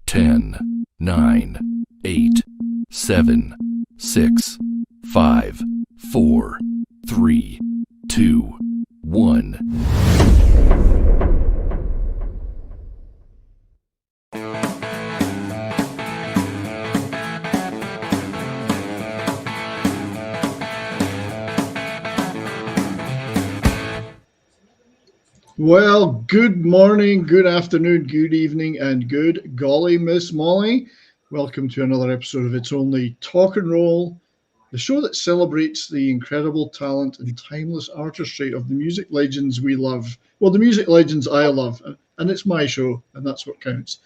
10, 9, 8, 7, 6, 5, 4, 3, 2, 1. Well, good morning, good afternoon, good evening, and good golly, Miss Molly. Welcome to another episode of It's Only Talk and Roll, the show that celebrates the incredible talent and timeless artistry of the music legends we love. Well, the music legends I love, and it's my show, and that's what counts.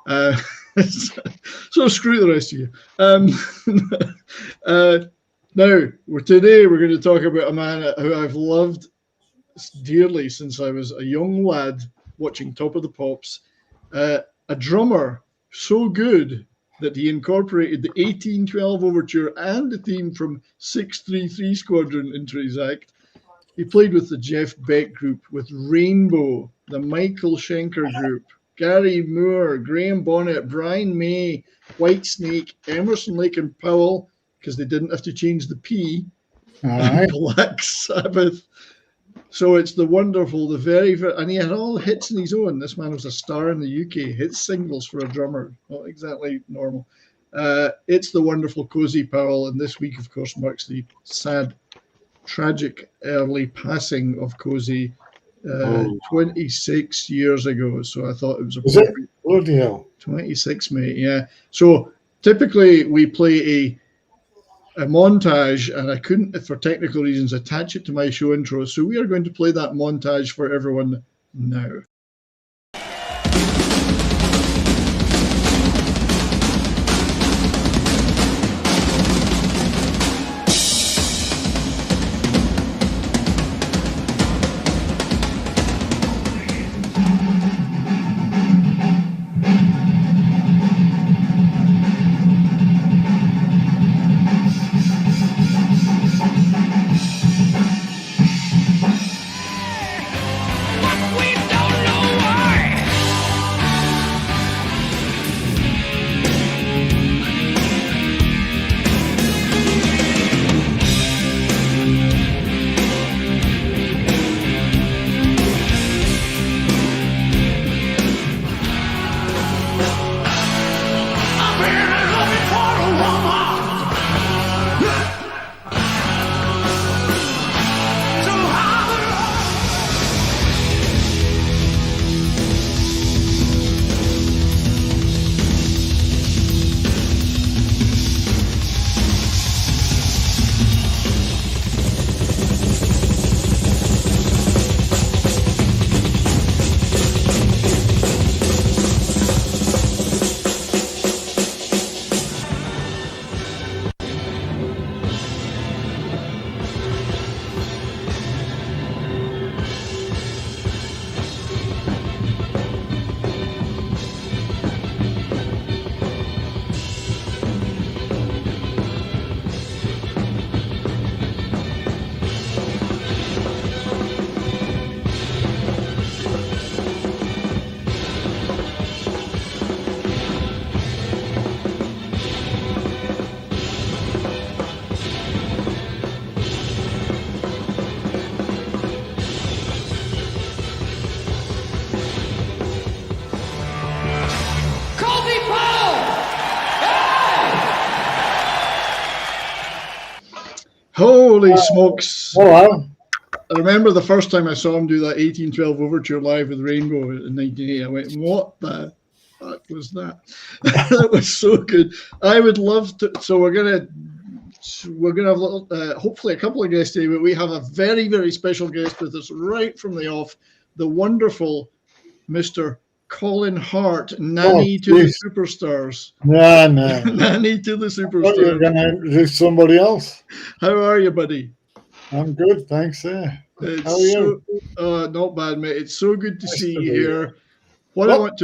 So screw the rest of you. Now, today we're going to talk about a man who I've loved dearly since I was a young lad watching Top of the Pops, a drummer so good that he incorporated the 1812 overture and the theme from 633 Squadron into his act. He played with the Jeff Beck group, with Rainbow, the Michael Schenker group, Gary Moore, Graham Bonnet, Brian May, Whitesnake, Emerson, Lake and Powell, because they didn't have to change the P, and Black Sabbath. So it's the wonderful, the very, and he had all hits in his own. This man was a star in the UK, hit singles for a drummer, not exactly normal. It's the wonderful Cozy Powell, and this week, of course, marks the sad, tragic early passing of Cozy 26 years ago. So I thought it was appropriate. Bloody hell. 26, mate, yeah. So typically we play a montage, and I couldn't, for technical reasons, attach it to my show intro. So we are going to play that montage for everyone now. Holy smokes. Oh, wow. I remember the first time I saw him do that 1812 overture live with Rainbow in 1980. I went, what the fuck was that? That was so good. I would love to. So we're gonna have hopefully a couple of guests today, but we have a very, very special guest with us right from the off, the wonderful Mr. Colin Hart, nanny to the superstars. No. Nanny to the superstars. You're going to introduce somebody else. How are you, buddy? I'm good, thanks. How are you? Not bad, mate. It's so good to see you here. What I want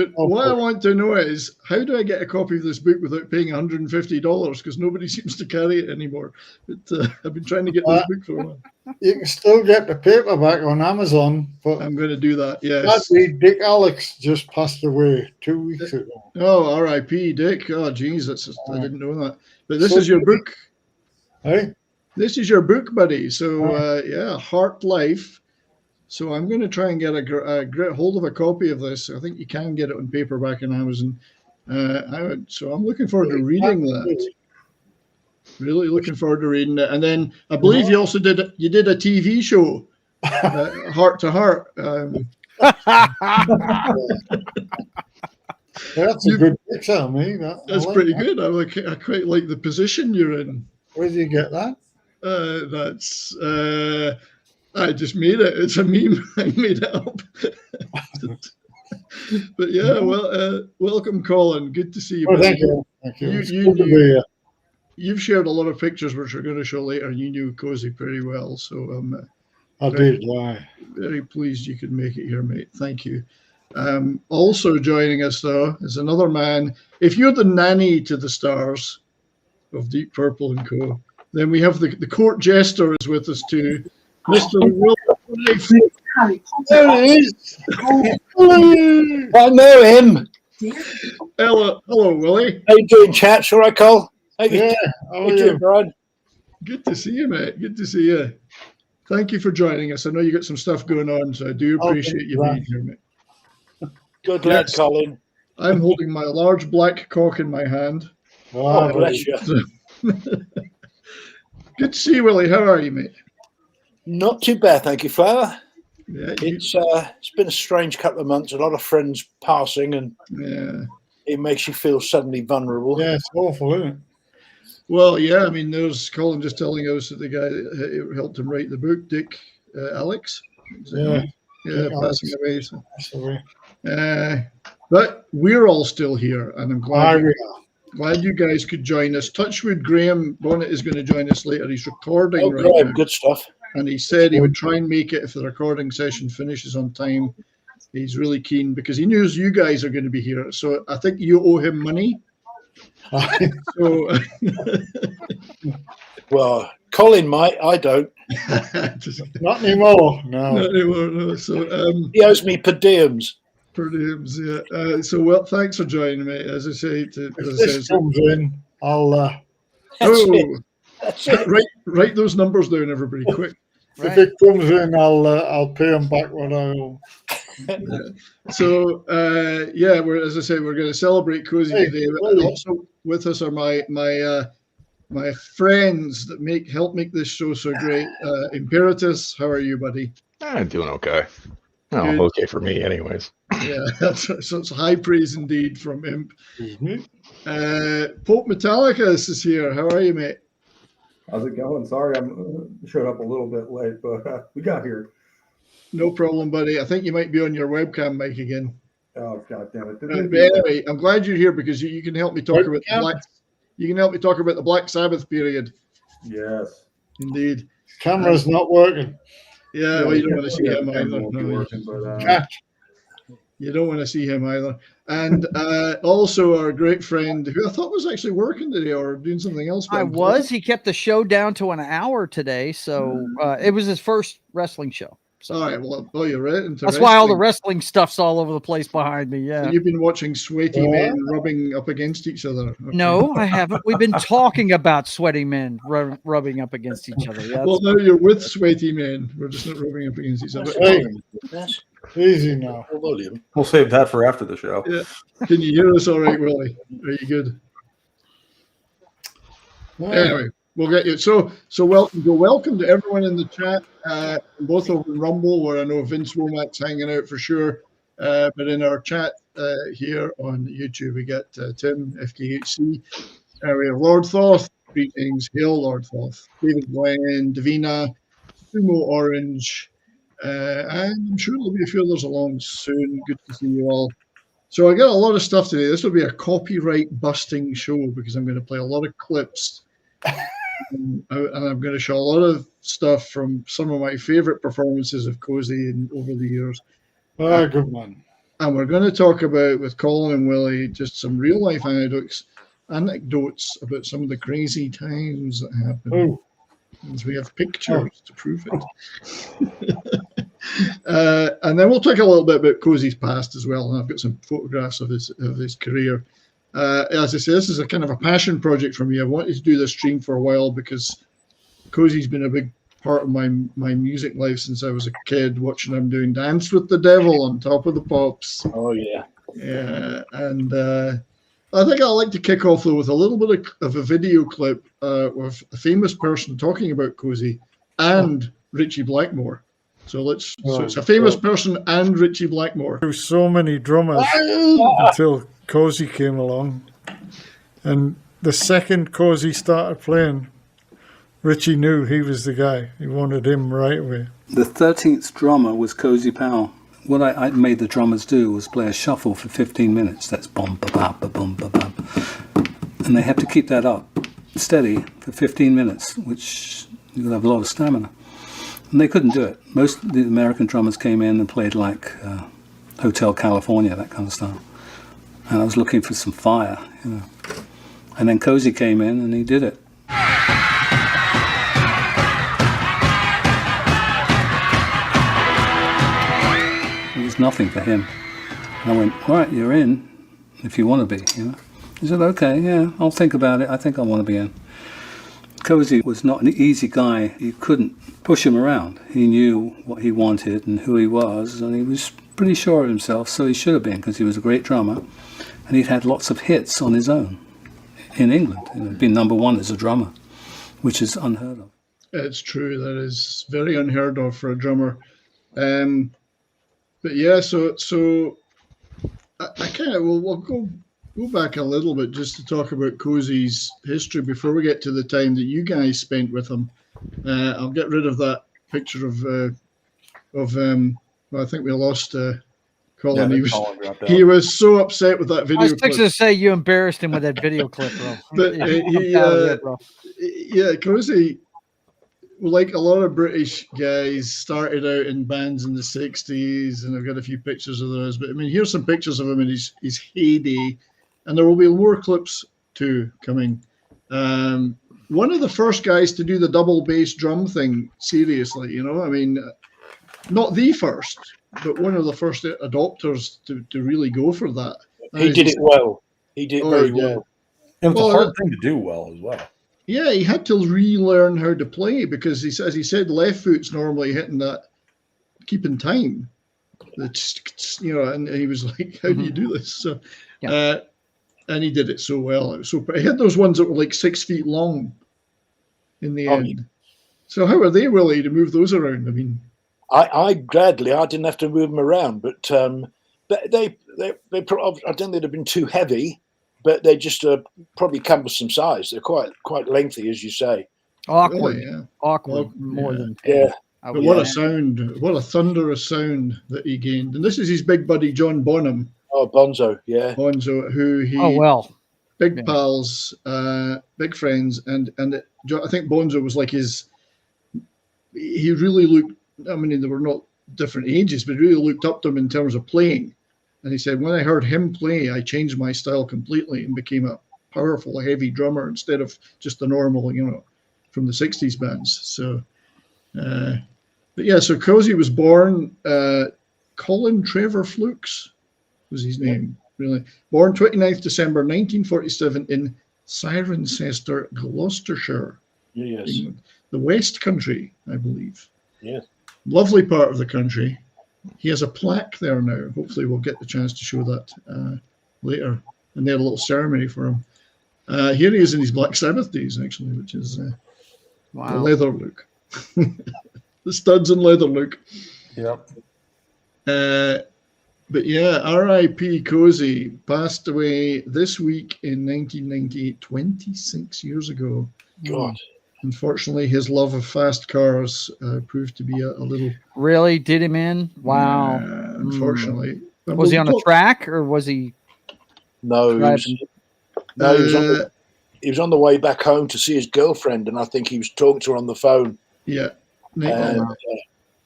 to know is, how do I get a copy of this book without paying $150? Because nobody seems to carry it anymore. But, I've been trying to get this book for a while. You can still get the paperback on Amazon, but I'm going to do that. Yes. sadly, Dick Alex just passed away 2 weeks ago. Oh, R.I.P. Dick. Oh, geez, I didn't know that. But this is your book. Hey, This is your book, buddy. So, Hart Life. So I'm going to try and get a hold of a copy of this. I think you can get it on paperback on Amazon. So I'm looking forward to reading that. Really looking forward to reading it. And then I believe you also did a TV show, Heart to Heart. that's a good picture, me. That's pretty good. I quite like the position you're in. Where did you get that? I just made it. It's a meme. I made it up. But yeah, well, welcome, Colin. Good to see you. Oh, thank you. Thank you. You've shared a lot of pictures, which we're going to show later, and you knew Cozy pretty well. So I'm very pleased you could make it here, mate. Thank you. Also joining us, though, is another man. If you're the nanny to the stars of Deep Purple and Co., then we have the court jester is with us too, Mr. Willie. There he is. I know him. Hello, Willie. How you doing, chaps? All right, Cole? How you doing, Brian? Good to see you, mate. Good to see you. Thank you for joining us. I know you got some stuff going on, so I do appreciate you being here, mate. Good lad, Colin. I'm holding my large black cock in my hand. Oh, bless you. Good to see you, Willie. How are you, mate? Not too bad, thank you, Father. Yeah, it's been a strange couple of months. A lot of friends passing, and it makes you feel suddenly vulnerable. Yeah, it's awful, isn't it? Well, yeah. I mean, there's Colin just telling us that the guy that helped him write the book, Dick Alex. Passing away. So. But we're all still here, and I'm glad you guys could join us. Touchwood Graham Bonnet is going to join us later. He's recording right now. Good stuff. And he said he would try and make it if the recording session finishes on time. He's really keen because he knows you guys are going to be here. So I think you owe him money. Well, Colin might. I don't. Not anymore. No. Not anymore. No. So he owes me per diems. Per diems, yeah. So thanks for joining me. As I say, if this comes in, I'll. Write those numbers down, everybody, quick. If it comes in, I'll pay them back what I owe. So as I say, we're going to celebrate Cozy today. But also with us are my friends that help make this show so great. Imperatus, how are you, buddy? I'm doing okay. Oh, okay for me, anyways. Yeah, so it's high praise indeed from Imp. Mm-hmm. Pope Metallicus is here. How are you, mate? How's it going? Sorry, I showed up a little bit late, but we got here. No problem, buddy. I think you might be on your webcam mic again. Oh, God damn it! But anyway, I'm glad you're here because you can help me talk about the Black Sabbath period. Yes, indeed. Camera's not working. Yeah, well, you don't want to see him either. You don't want to see him either. And also our great friend, who I thought was actually working today or doing something else. I was. He kept the show down to an hour today, so it was his first wrestling show. So. All right. Well, you're right. That's why all the wrestling stuff's all over the place behind me. Yeah. So you've been watching sweaty men rubbing up against each other. Okay. No, I haven't. We've been talking about sweaty men rubbing up against each other. Yeah, well, now you're with sweaty men. We're just not rubbing up against each other. Easy now. We'll save that for after the show. Yeah. Can you hear us all right, Willie? Are you good? Yeah. Anyway, we'll get you. So welcome to everyone in the chat, both over in Rumble, where I know Vince Womack's hanging out for sure, but in our chat here on YouTube, we got Tim, FKHC, we have Lord Thoth, greetings, hail Lord Thoth, David Glenn, Davina, Sumo Orange, and I'm sure there'll be a few others along soon. Good to see you all. So I got a lot of stuff today. This will be a copyright busting show because I'm going to play a lot of clips. And I'm going to show a lot of stuff from some of my favorite performances of Cozy over the years. Good one. and we're going to talk about, with Colin and Willie, just some real life anecdotes about some of the crazy times that happened. Ooh. As we have pictures to prove it. And then we'll talk a little bit about Cozy's past as well. And I've got some photographs of his career. As I say, this is a kind of a passion project for me. I wanted to do this stream for a while because Cozy's been a big part of my music life since I was a kid, watching him doing Dance with the Devil on Top of the Pops. Oh, yeah. Yeah, and I think I'd like to kick off, though, with a little bit of a video clip of a famous person talking about Cozy and Richie Blackmore. So it's a famous person and Richie Blackmore. There were so many drummers until Cozy came along. And the second Cozy started playing, Richie knew he was the guy. He wanted him right away. The 13th drummer was Cozy Powell. What I made the drummers do was play a shuffle for 15 minutes. That's bum ba ba ba bum ba ba, and they have to keep that up steady for 15 minutes, which you'll have a lot of stamina. And they couldn't do it. Most of the American drummers came in and played like Hotel California, that kind of stuff. And I was looking for some fire, you know. And then Cozy came in and he did it. Nothing for him. And I went, right, you're in if you want to be, you know. He said, okay, yeah, I'll think about it. I think I want to be in. Cozy was not an easy guy. You couldn't push him around. He knew what he wanted and who he was, and he was pretty sure of himself, so he should have been, because he was a great drummer, and he'd had lots of hits on his own in England. You know, been number one as a drummer, which is unheard of. It's true. That is very unheard of for a drummer. But yeah, so I kind of we'll go back a little bit just to talk about Cozy's history before we get to the time that you guys spent with him. I'll get rid of that picture of well, I think we lost Colin. Yeah, he was so upset with that video. I was fixing to say you embarrassed him with that video clip, bro. But yeah, Cozy, like a lot of British guys, started out in bands in the 60s, and I've got a few pictures of those. But I mean, here's some pictures of him in his heyday, and there will be more clips too coming. One of the first guys to do the double bass drum thing seriously, you know, I mean, not the first, but one of the first adopters to really go for that. He did it well. He did very well. It was a hard thing to do well as well. Yeah, he had to relearn how to play because as he said, left foot's normally hitting that, keeping time. You know, and he was like, "How do you do this?" So, and he did it so well. It was so. He had those ones that were like 6 feet long. In the end, so how are they, Willie, to move those around? I mean, I gladly, I didn't have to move them around, but they probably, I don't think they've been too heavy. But they just probably cumbersome size. They're quite lengthy, as you say. Awkward, really, yeah. Awkward more than But what a sound! What a thunderous sound that he gained. And this is his big buddy John Bonham. Oh, Bonzo, yeah. Bonzo, who he big pals, big friends, and I think Bonzo was like his. He really looked. I mean, they were not different ages, but really looked up to him in terms of playing. And he said, when I heard him play, I changed my style completely and became a powerful, heavy drummer instead of just the normal, you know, from the 60s bands. So, but yeah, so Cozy was born, Colin Trevor Flukes was his name, really. Born 29th December 1947 in Cirencester, Gloucestershire. Yes. England. The West Country, I believe. Yes. Lovely part of the country. He has a plaque there now. Hopefully we'll get the chance to show that later. And they had a little ceremony for him. Here he is in his Black Sabbath days, actually, which is the leather look. The studs and leather look. Yep. But yeah, R.I.P. Cozy passed away this week in 1998, 26 years ago. God. Unfortunately, his love of fast cars proved to be a little... Really? Did him in? Wow. Unfortunately. Was he on a track or was he... No, he was on the way back home to see his girlfriend, and I think he was talking to her on the phone. Yeah. And,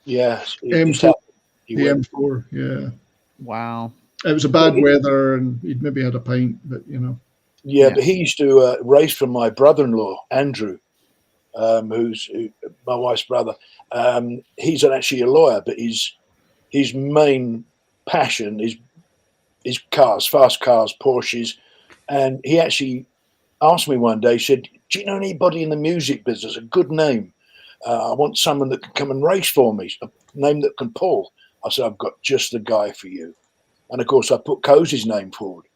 yeah. M4, the M4, yeah. Wow. It was a bad weather, and he'd maybe had a pint, but Yeah, but he used to race for my brother-in-law, Andrew, who's my wife's brother. He's actually a lawyer, but his main passion is cars, fast cars, Porsches. And he actually asked me one day, he said, do you know anybody in the music business, a good name? I want someone that can come and race for me, a name that can pull. I said, I've got just the guy for you. And of course, I put Cozy's name forward.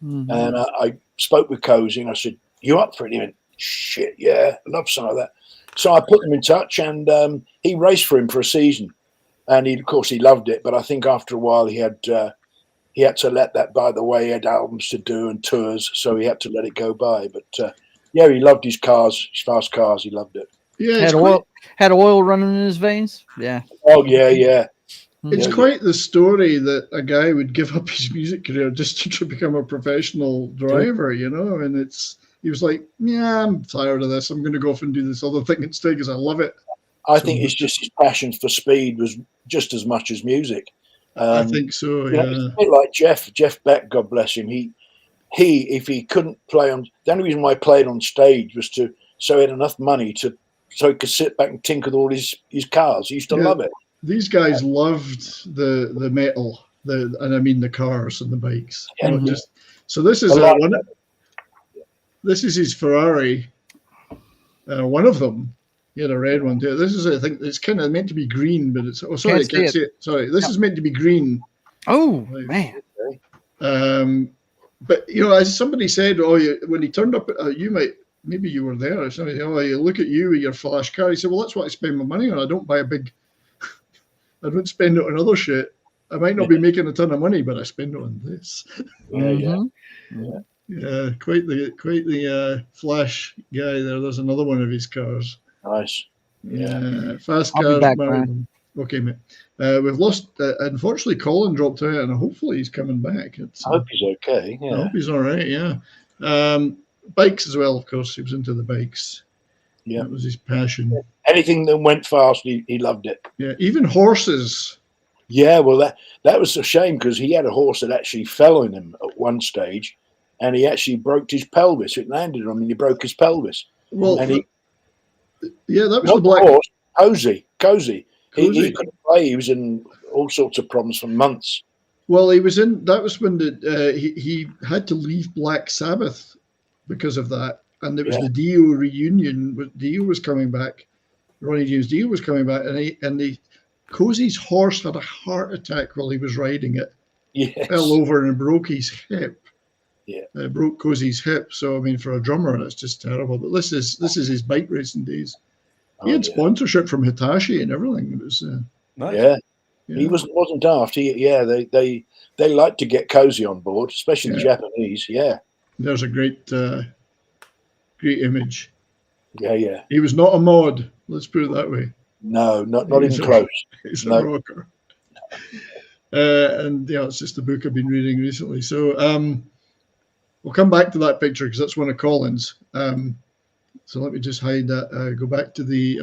Mm-hmm. And I spoke with Cozy and I said, you up for it? He went, shit, yeah, I love some of that. So I put him in touch, and he raced for him for a season. And of course, he loved it. But I think after a while, he had to let that by the way. He had albums to do and tours, so he had to let it go by. But yeah, he loved his cars, his fast cars. He loved it. Yeah, had oil running in his veins. Yeah. Oh yeah, yeah. It's quite the story that a guy would give up his music career just to become a professional driver, and he was like, yeah, I'm tired of this. I'm going to go off and do this other thing instead because I love it. I think it's just his passion for speed was just as much as music. I think so, yeah. It's a bit like Jeff Beck, God bless him. He if he couldn't play on, the only reason why he played on stage was so he had enough money so he could sit back and tinker with all his cars. He used to love it. These guys loved the metal, and I mean the cars and the bikes. Yeah. So this is this is his Ferrari. One of them. He had a red one too. This is, I think, it's kind of meant to be green, but it's. Oh, sorry, I can't see it. Sorry, this is meant to be green. Oh man. But as somebody said, when he turned up, maybe you were there. Or somebody, you look at you with your flash car. He said, well, that's what I spend my money on. I don't buy I don't spend it on other shit. I might not be making a ton of money, but I spend it on this. Yeah, quite the flash guy there. There's another one of his cars. Nice. Yeah, fast cars. Okay, mate. We've lost. Unfortunately, Colin dropped out, and hopefully he's coming back. I hope he's okay. Yeah. I hope he's all right. Yeah. Bikes as well, of course. He was into the bikes. Yeah, that was his passion. Yeah. Anything that went fast, he loved it. Yeah, even horses. Yeah, well, that was a shame because he had a horse that actually fell on him at one stage, and he actually broke his pelvis. It landed on him, and he broke his pelvis. Well, and that was the black horse. Cozy. He couldn't play. He was in all sorts of problems for months. Well, he was in. That was when he had to leave Black Sabbath because of that, and it was the Dio reunion. Dio was coming back. Ronnie James Dio was coming back, and Cozy's horse had a heart attack while he was riding it. Yes. Fell over and broke his hip. Yeah. Broke Cozy's hip. So I mean, for a drummer, that's just terrible. But this is his bike racing days. He had sponsorship from Hitachi and everything. It was nice. Yeah. He wasn't daft. They like to get Cozy on board, especially the Japanese. Yeah. There's a great image. Yeah. He was not a mod. Let's put it that way. No, not even close. He's a rocker. And it's just a book I've been reading recently. So we'll come back to that picture because that's one of Colin's. So let me just hide that. I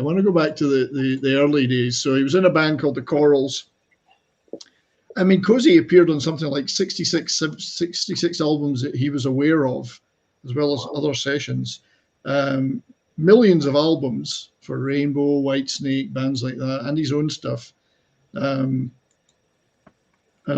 want to go back to the early days. So he was in a band called the Corals. I mean, Cozy appeared on something like 66 albums that he was aware of, as well as other sessions. Millions of albums for Rainbow, Whitesnake, bands like that, and his own stuff. And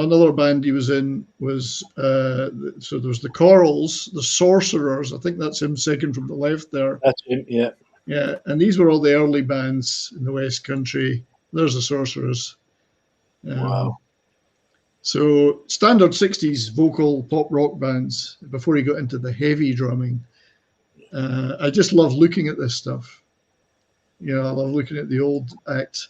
another band he was in was, so there was the Corals, the Sorcerers. I think that's him second from the left there. That's him, yeah. Yeah, and these were all the early bands in the West Country. There's the Sorcerers. Wow. So standard 60s vocal pop rock bands before he got into the heavy drumming. I just love looking at this stuff. I love looking at the old acts.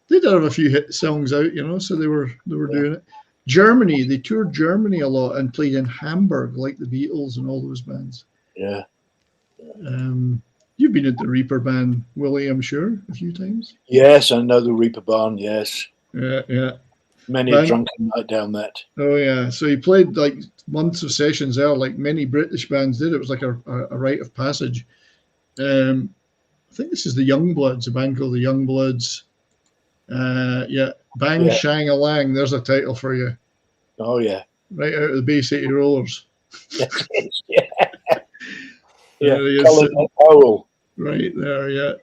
They did have a few hit songs out, so they were doing it. Germany, they toured Germany a lot and played in Hamburg like the Beatles and all those bands. Yeah. You've been at the Reaper band, Willie, I'm sure, a few times. Yes, I know the Reaper band, yes. Yeah. Many a drunken night down that. Oh, yeah. So he played like months of sessions there, like many British bands did. It was like a rite of passage. I think this is the Youngbloods, a band called the Youngbloods. Bang Shang-a-Lang. There's a title for you. Oh, yeah. right out of the Bay City Rollers. Yes, yes, yeah. Yeah, There he is Colin sitting Powell. right there, yeah.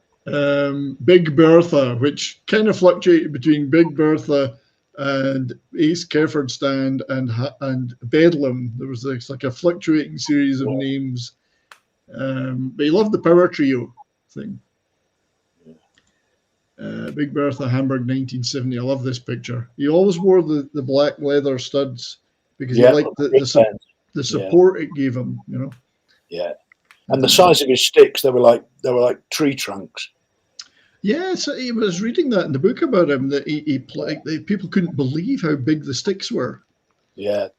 Big Bertha, which kind of fluctuated between Big Bertha and Ace Kefford Stand and Bedlam. There was like a fluctuating series of names. But he loved the power trio thing. Big Bertha, Hamburg, 1970. I love this picture. He always wore the black leather studs because he liked the support it gave him, you know. Yeah, and the size of his sticks, they were like tree trunks. Yeah, so he was reading that in the book about him that he played. People couldn't believe how big the sticks were. Yeah,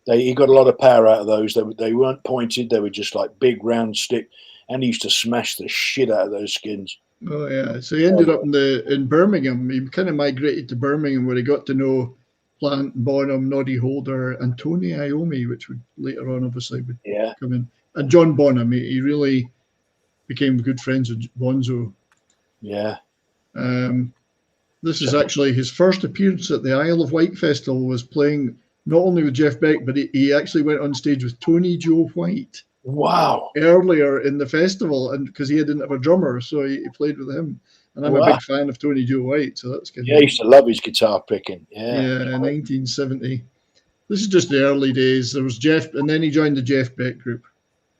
he got a lot of power out of those. They weren't pointed; they were just like big round stick, and he used to smash the shit out of those skins. Oh yeah, so he ended up in Birmingham. He kind of migrated to Birmingham where he got to know Plant, Bonham, Noddy Holder, and Tony Iommi, which would later on obviously would come in, and John Bonham. He really became good friends with Bonzo. Yeah. This is actually his first appearance at the Isle of Wight Festival. Was playing not only with Jeff Beck, but he actually went on stage with Tony Joe White. Wow! Earlier in the festival, and because he didn't have a drummer, so he played with him. And I'm a big fan of Tony Joe White, so that's good. Yeah, I used to love his guitar picking. Yeah. Yeah, 1970. This is just the early days. There was Jeff, and then he joined the Jeff Beck group.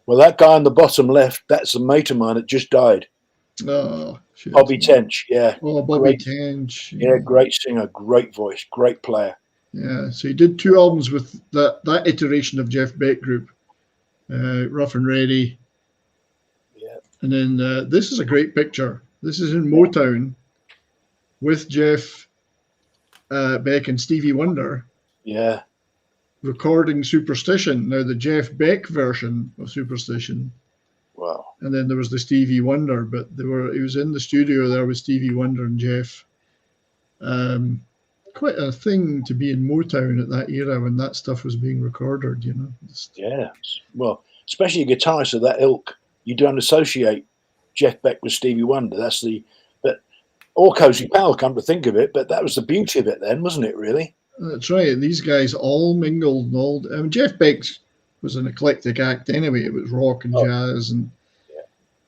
Well, that guy on the bottom left, that's a mate of mine that just died. Oh, shit. Bobby Tench, yeah. Oh, Bobby Tench. Yeah, great singer, great voice, great player. Yeah, so he did 2 albums with that iteration of Jeff Beck group, Rough and Ready. Yeah. And then this is a great picture. This is in Motown with Jeff Beck and Stevie Wonder. Yeah. Recording Superstition. Now the Jeff Beck version of Superstition. Wow. And then there was the Stevie Wonder, but he was in the studio there with Stevie Wonder and Jeff. Quite a thing to be in Motown at that era when that stuff was being recorded, you know. Yeah. Well, especially a guitarist of that ilk, you don't associate Jeff Beck with Stevie Wonder. Or Cozy Powell, come to think of it, but that was the beauty of it then, wasn't it, really? That's right. These guys all mingled and all. I mean, Jeff Beck was an eclectic act anyway. It was rock and jazz, and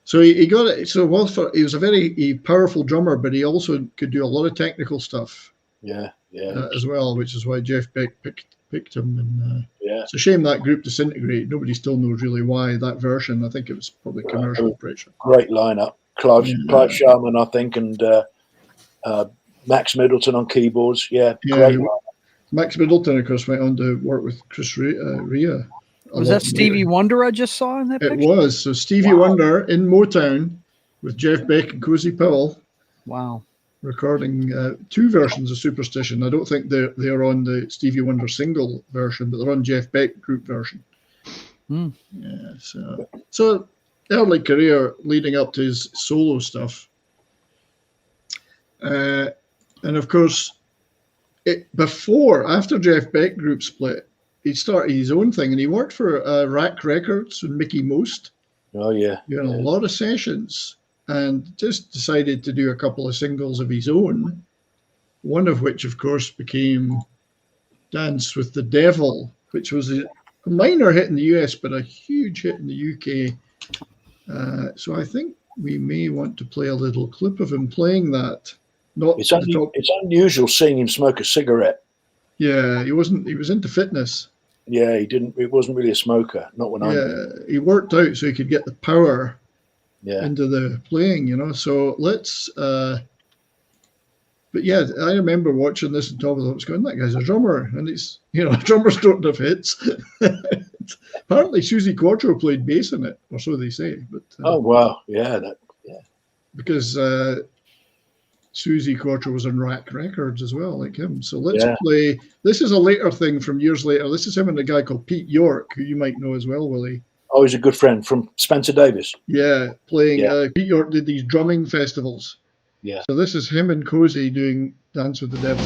so he got it. So he was a very powerful drummer, but he also could do a lot of technical stuff. Yeah, as well, which is why Jeff Beck picked him. And it's a shame that group disintegrated. Nobody still knows really why that version. I think it was probably commercial pressure. Great lineup. Clive Sharman, I think, and Max Middleton on keyboards. Yeah, great lineup. Max Middleton, of course, went on to work with Chris Rea. Was that Stevie Wonder I just saw in that picture? It was. So Stevie Wonder in Motown with Jeff Beck and Cozy Powell. Wow. Recording 2 versions of Superstition. I don't think they're on the Stevie Wonder single version, but they're on Jeff Beck group version. Yeah. So early career leading up to his solo stuff. And of course, after Jeff Beck group split, he started his own thing, and he worked for Rack Records with Mickey Most. Oh yeah, a lot of sessions, and just decided to do a couple of singles of his own. One of which, of course, became "Dance with the Devil," which was a minor hit in the US, but a huge hit in the UK. So I think we may want to play a little clip of him playing that. It's unusual seeing him smoke a cigarette. Yeah, he was into fitness. Yeah, he wasn't really a smoker, not when I knew. He worked out so he could get the power yeah. into the playing, you know. So let's. But yeah, I remember watching this and talking about going, that guy's a drummer, and it's, you know, drummers don't have hits. Apparently, Susie Quattro played bass in it, or so they say. But oh wow, yeah, because Susie Quattro was on Rack Records as well, like him. So let's play. This is a later thing from years later. This is him and a guy called Pete York, who you might know as well, Willie. Oh, he's a good friend from Spencer Davis. Yeah, playing. Pete York did these drumming festivals. Yeah. So this is him and Cozy doing Dance with the Devil.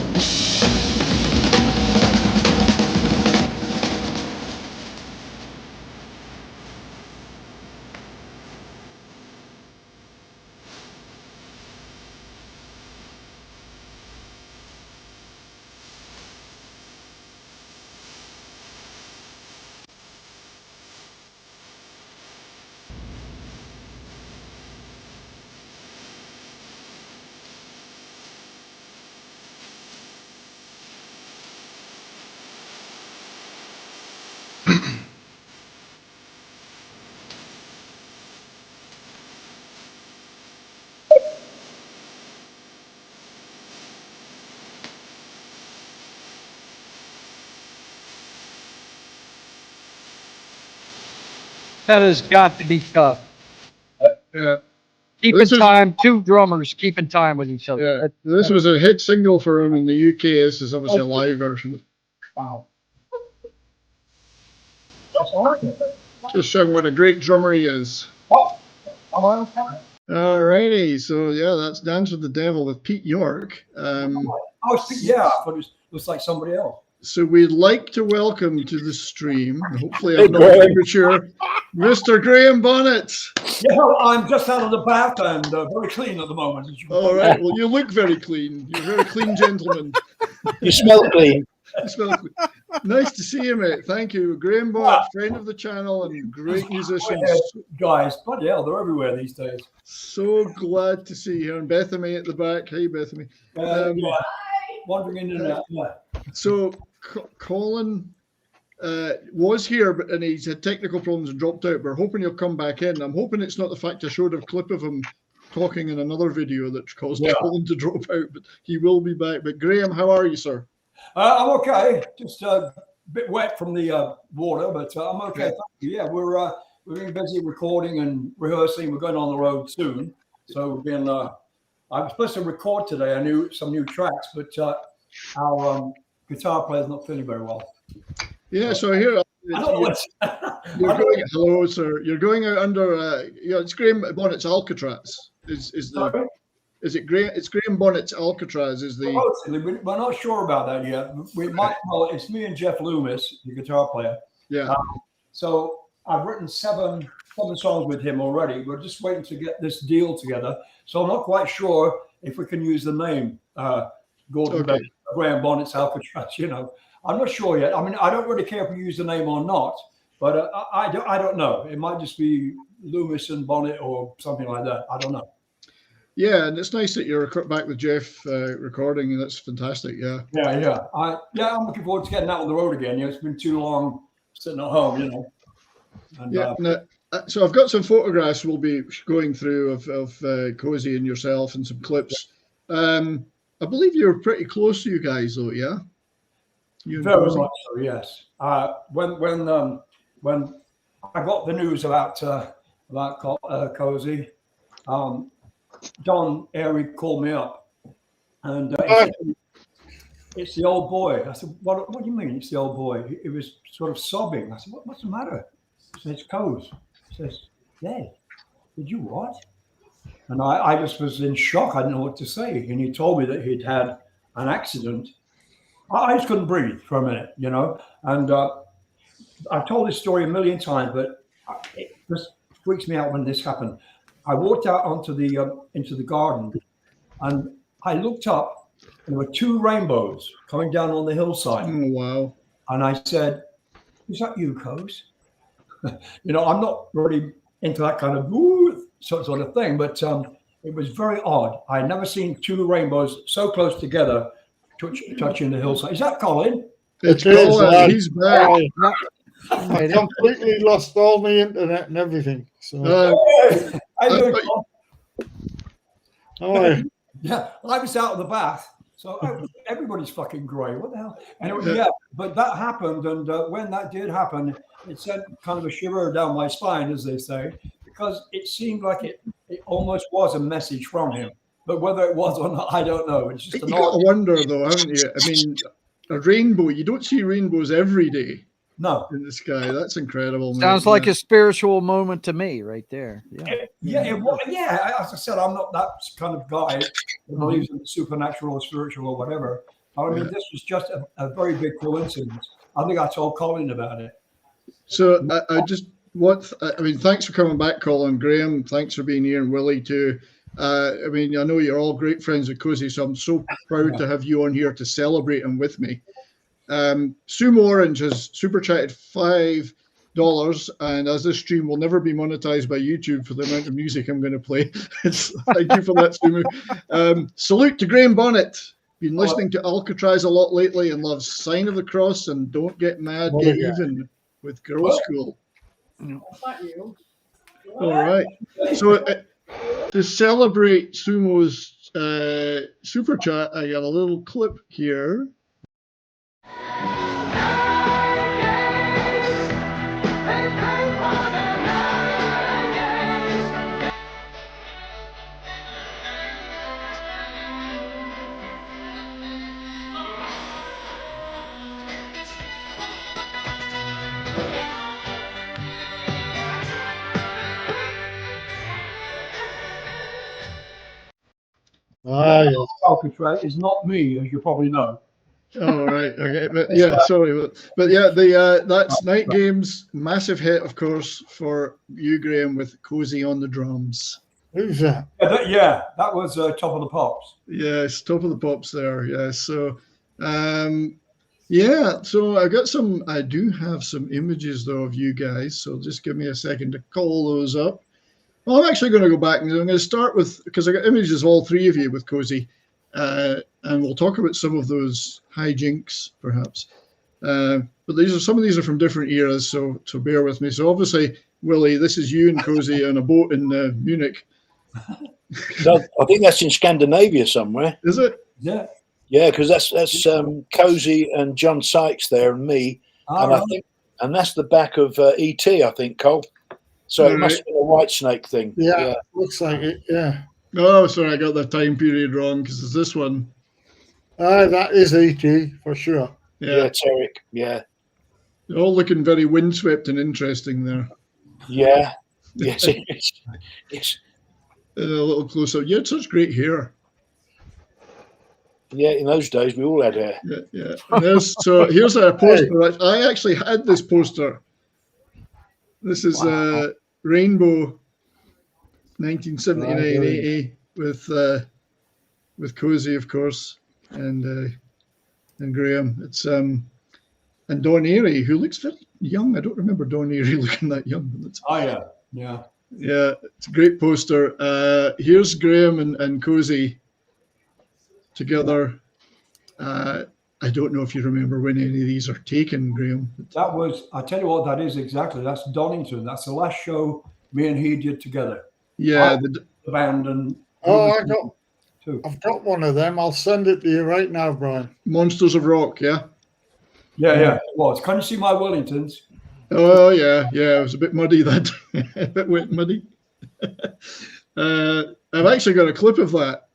That has got to be tough. Yeah. Keeping This is- time, two drummers keeping time with each other. Yeah, this was a hit single for him in the UK. This is obviously a live version. Wow. Just showing what a great drummer he is. Alrighty, so yeah, that's Dance with the Devil with Pete York. Yeah, I thought it was like somebody else. So we'd like to welcome to the stream, and hopefully I'm not premature, Mr. Graham Bonnet. Yeah, I'm just out of the bath and very clean at the moment. All right, well, you look very clean. You're a very clean gentleman. You smell clean. You smell clean. Nice to see you, mate. Thank you. Graham Bonnet, friend of the channel and great musician. Guys, bloody hell, they're everywhere these days. So glad to see you. And Bethany at the back. Hey, Bethany. Wandering in and out. Yeah. So Colin was here, and he's had technical problems and dropped out. We're hoping he'll come back in. I'm hoping it's not the fact I showed a clip of him talking in another video that caused Colin to drop out, but he will be back. But Graham, how are you, sir? I'm okay. Just a bit wet from the water, but I'm okay. Thank you. Yeah, we're being busy recording and rehearsing. We're going on the road soon, so we've been. I was supposed to record today. I knew some new tracks, but our guitar player's not feeling very well. Yeah, so here you're going. Hello, sir. You're going out under. It's Graham Bonnet's Alcatraz. Is it Graham? It's Graham Bonnet's Alcatraz. Is the? We're not sure about that yet. We might. Well, it's me and Jeff Loomis, the guitar player. Yeah. So I've written seven songs with him already. We're just waiting to get this deal together. So I'm not quite sure if we can use the name Gordon Beck, Graham Bonnet's Alcatraz. You know, I'm not sure yet. I mean, I don't really care if we use the name or not, but I don't know. It might just be Loomis and Bonnet or something like that. I don't know. Yeah, and it's nice that you're back with Jeff recording, and that's fantastic. Yeah. I'm looking forward to getting out on the road again. It's been too long sitting at home, And, so I've got some photographs we'll be going through of Cozy and yourself and some clips. I believe you're pretty close to you guys, though. Yeah. Very much so. Yes. When I got the news about Cozy, Don Airy called me up, and he said, it's the old boy. I said, what do you mean it's the old boy? He was sort of sobbing. I said, what's the matter? He says, Cozy. He says, Dad, did you what? And I just was in shock. I didn't know what to say. And he told me that he'd had an accident. I just couldn't breathe for a minute, And I've told this story a million times, but it just freaks me out when this happened. I walked out onto into the garden, and I looked up, and there were two rainbows coming down on the hillside. Oh, wow! And I said, "Is that you, Cozy?" I'm not really into that kind of sort of thing, but it was very odd. I had never seen two rainbows so close together, touching the hillside. Is that Colin? It's Colin. He's back. I completely lost all the internet and everything. So. Yeah, I was out of the bath, so everybody's fucking grey. What the hell? Anyway, but that happened, and when that did happen, it sent kind of a shiver down my spine, as they say, because it seemed like it almost was a message from him. But whether it was or not, I don't know. It's just you got to wonder, though, haven't you? I mean, a rainbow. You don't see rainbows every day. No, in the sky. That's incredible. Sounds like a spiritual moment to me, right there. Yeah. As I said, I'm not that kind of guy who believes in the supernatural or spiritual or whatever. I mean, this was just a very big coincidence. I think I told Colin about it. So I thanks for coming back, Colin. Graham, thanks for being here, and Willie too. I know you're all great friends with Cozy, so I'm so proud to have you on here to celebrate him with me. Sumo Orange has super chatted $5, and as this stream will never be monetized by YouTube for the amount of music I'm going to play, thank you for that, Sumo. Salute to Graham Bonnet. Been listening to Alcatraz a lot lately and loves Sign of the Cross and Don't Get Mad, Get Even with Girls School. All right. So to celebrate Sumo's super chat, I got a little clip here. orchestra is not me, as you probably know. Oh, right. Okay. But yeah, sorry. But yeah, that's Night Games. Massive hit, of course, for you, Graham, with Cozy on the drums. Who's that? Yeah, that was Top of the Pops. Yes, Top of the Pops there. Yes. So, yeah. So I do have some images though of you guys. So just give me a second to call those up. Well, I'm actually going to go back and I'm going to start with, because I got images of all three of you with Cozy, and we'll talk about some of those hijinks perhaps. But some of these are from different eras, so bear with me. So obviously, Willie, this is you and Cozy on a boat in Munich. No, I think that's in Scandinavia somewhere. Is it? Yeah. Yeah, because that's Cozy and John Sykes there and me, and that's the back of ET, I think, Cole. So it must have been a Whitesnake thing. Yeah, looks like it. Yeah. Oh, sorry, I got the time period wrong because it's this one. That is ET for sure. Yeah, Tarek. Yeah. They're all looking very windswept and interesting there. Yeah. Yes, it is. Yes. A little closer. You had such great hair. Yeah, in those days we all had hair. Yeah. So here's a poster. I actually had this poster. This is Rainbow 1979 with Cozy, of course, and Graham. It's and Don Airy, who looks very young. I don't remember Don Airy looking that young. But yeah. Yeah, it's a great poster. Here's Graham and Cozy together. I don't know if you remember when any of these are taken, Graham. That was, I tell you what that is exactly. That's Donington. That's the last show me and he did together. Yeah. The band and... I've got one of them. I'll send it to you right now, Brian. Monsters of Rock, yeah? Yeah, it was. Can you see my Wellingtons? Oh, yeah. It was a bit muddy that a bit wet muddy. I've actually got a clip of that.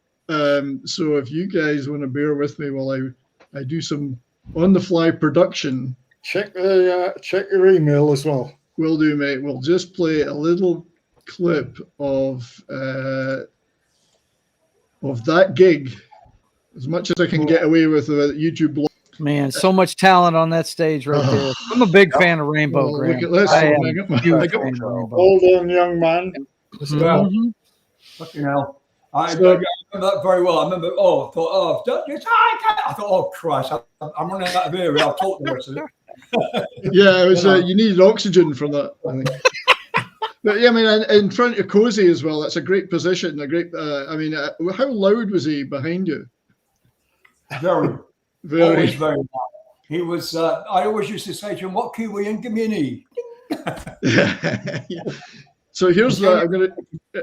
So if you guys want to bear with me while I do some on-the-fly production. Check your email as well. Will do, mate. We'll just play a little clip of that gig, as much as I can get away with a YouTube blog. Man, so much talent on that stage right there. I'm a big fan of Rainbow, Graham. Look at this. I got Hold on, young man. Mm-hmm. Fucking hell. I remember that very well. I remember, I thought, oh, Christ, I'm running out of air. I'll talk the rest of it. Yeah, it was. You needed oxygen for that, I think. But yeah, I mean, in front of Cozy as well. That's a great position. A great. How loud was he behind you? Very. Very loud. He was. I always used to say to him, "What key were you in? Give me an E." Yeah. So here's that.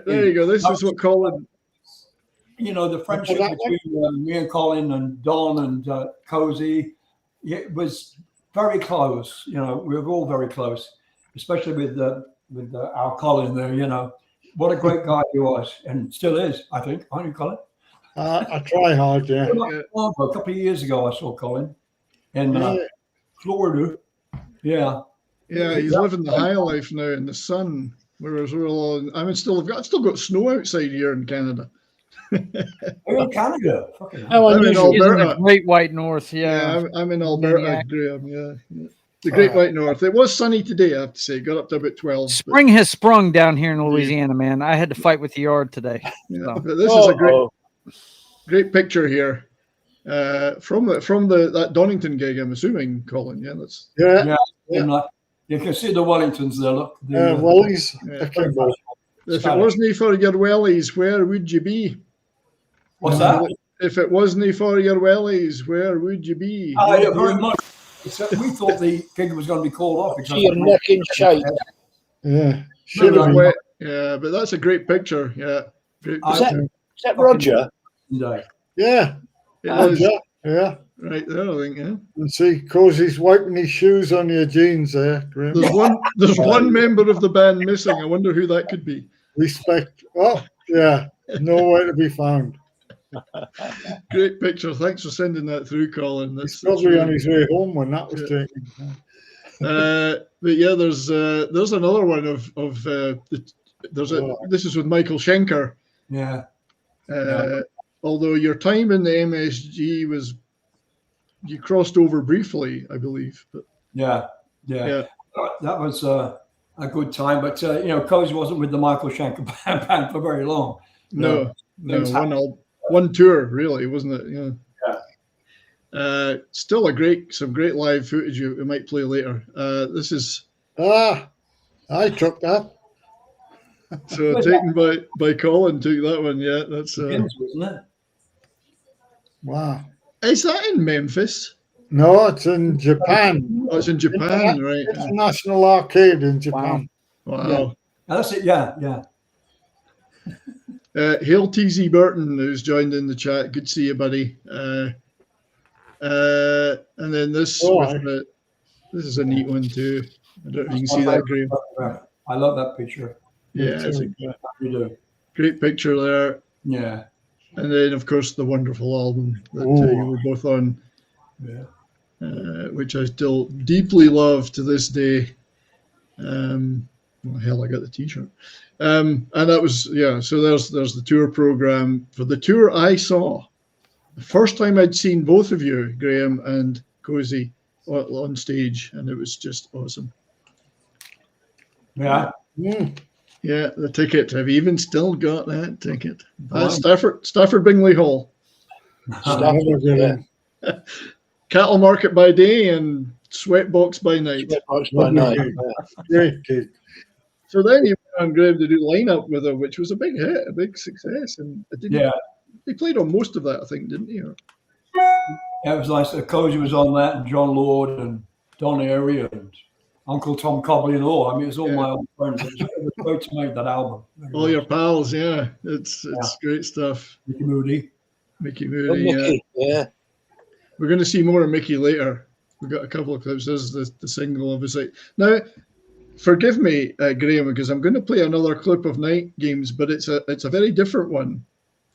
There you go. This is what Colin. You know, the friendship between me and Colin and Don and Cozy, it was very close. You know, we were all very close, especially with our Colin there. You know, what a great guy he was and still is, I think. Aren't you, Colin? I try hard, yeah. A couple of years ago, I saw Colin in Florida. Yeah. Yeah, he's living the high life now in the sun. Whereas we're all, I've still got snow outside here in Canada. You're in Canada. I'm in Alberta. Great White North, yeah. I'm in Alberta, Graham. Yeah. The Great White North. It was sunny today, I have to say. Got up to about 12. Spring has sprung down here in Louisiana, man. I had to fight with the yard today. Yeah, so. But this is a great picture here from that Donington gig. I'm assuming, Colin. Yeah, that's you can see the Wellingtons there. Look, Wellies. Yeah. If it wasn't for your wellies, where would you be? What's that? If it wasn't for your wellies, where would you be? Yeah, very much. We thought the gig was going to be called off because your neck in shape. Yeah, yeah, but that's a great picture. Yeah, great picture. Is that Roger? Yeah, yeah. Right there, I think. Yeah. And see, Cozy's wiping his shoes on your jeans there, Graham. There's one member of the band missing. I wonder who that could be. Respect. Oh, yeah. Nowhere to be found. Great picture. Thanks for sending that through, Colin. He's probably on his way home when that was taken. But yeah, there's another one of this is with Michael Schenker. Yeah. although your time in the MSG was, you crossed over briefly, I believe. But yeah. That was a good time. But Cozy wasn't with the Michael Schenker band for very long. No, one tour really, wasn't it? Yeah. Still some great live footage we might play later. This is I took that. so taken by Colin. Took that one. Yeah, that's wasn't it? Wow. Is that in Memphis? No, it's in Japan. Oh, it's in Japan, right? International Arcade in Japan. Wow. Yeah. That's it. Yeah. Hail TZ Burton, who's joined in the chat. Good to see you, buddy. And then this this is a neat one too. I don't know if you can see that, Graham. I love that picture. Yeah, it's a do. Great picture there. Yeah. And then, of course, the wonderful album that you were both on, which I still deeply love to this day. Well, hell, I got the T-shirt. And that was, so there's the tour program. For the tour I saw, the first time I'd seen both of you, Graham and Cozy, on stage, and it was just awesome. Yeah. Yeah, the ticket. I've even still got that ticket. Stafford Bingley Hall. Cattle market by day and sweatbox by night. Great gig. So then you went on, Graham, to do lineup with them, which was a big hit, a big success. And they played on most of that, I think, didn't you? Yeah, it was nice. Cozy was on that, and John Lord and Don Airy and Uncle Tom Cobley and all. I mean, it's all my old friends. It was great to make that album. All your pals, it's great stuff. Mickey Moody, yeah. We're going to see more of Mickey later. We've got a couple of clips. This is the single, obviously. Now, forgive me, Graham, because I'm going to play another clip of Night Games, but it's a very different one.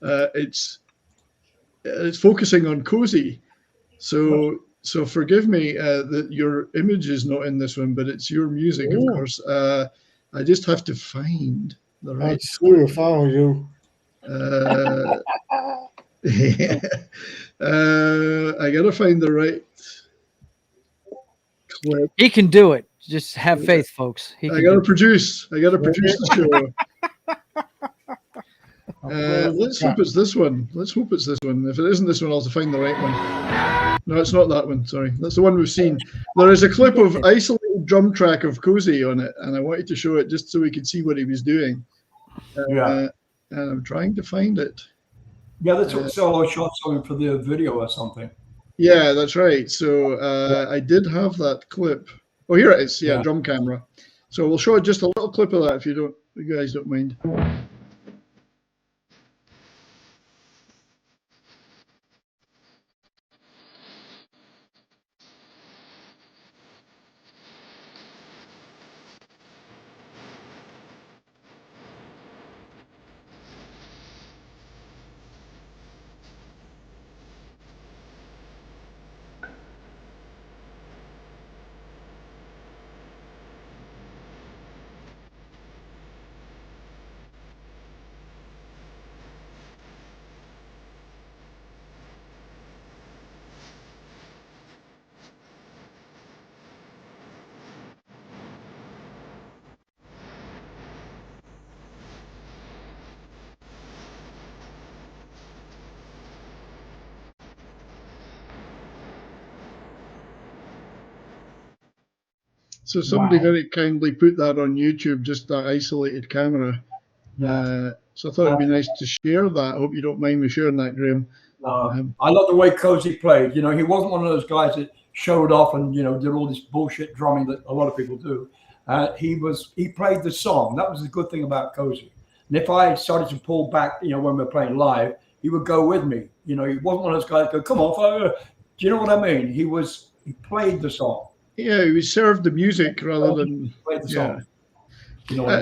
It's focusing on Cozy. So forgive me that your image is not in this one, but it's your music, of course. I just have to find the right. I'd swear if I were you. I gotta find the right clip. He can do it. Just have faith, folks. I gotta produce the show. Let's hope it's this one. If it isn't this one, I'll have to find the right one. No, it's not that one. Sorry. That's the one we've seen. There is a clip of isolated drum track of Cozy on it, and I wanted to show it just so we could see what he was doing. And I'm trying to find it. Yeah, they took solo shots of him for the video or something. Yeah, that's right. So I did have that clip. Oh, here it is. Yeah, drum camera. So we'll show just a little clip of that if you guys don't mind. So somebody very kindly put that on YouTube, just that isolated camera. So I thought it'd be nice to share that. I hope you don't mind me sharing that, Graham. I love the way Cozy played. He wasn't one of those guys that showed off and did all this bullshit drumming that a lot of people do. He played the song. That was the good thing about Cozy. And if I started to pull back, when we're playing live, he would go with me. He wasn't one of those guys that go, come on, Fyffe. Do you know what I mean? He played the song. Yeah, he served the music rather than played the song.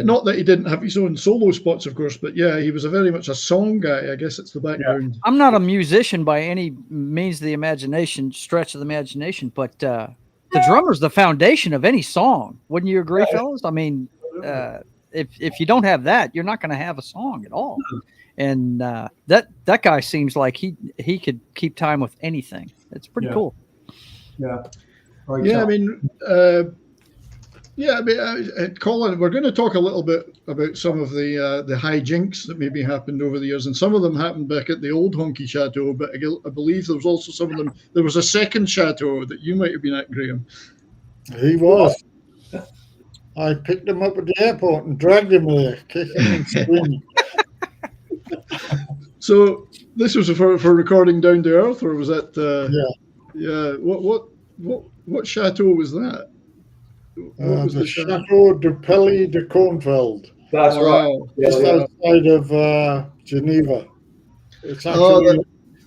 Not that he didn't have his own solo spots, of course, but he was very much a song guy. I guess it's the background. I'm not a musician by any means of the imagination, stretch of the imagination, but the drummer's the foundation of any song. Wouldn't you agree, fellas? I mean, if you don't have that, you're not going to have a song at all. And that guy seems like he could keep time with anything. It's pretty cool. Yeah. Yeah, I mean, Colin, we're going to talk a little bit about some of the hijinks that maybe happened over the years, and some of them happened back at the old honky chateau. But I believe there was also some of them. There was a second chateau that you might have been at, Graham. He was. I picked him up at the airport and dragged him there, kicking and screaming. So this was for recording Down to Earth, or was that? Yeah. What chateau was that? What was the Chateau de Pelly de Cornfeld. That's right. Just outside of Geneva. It's actually it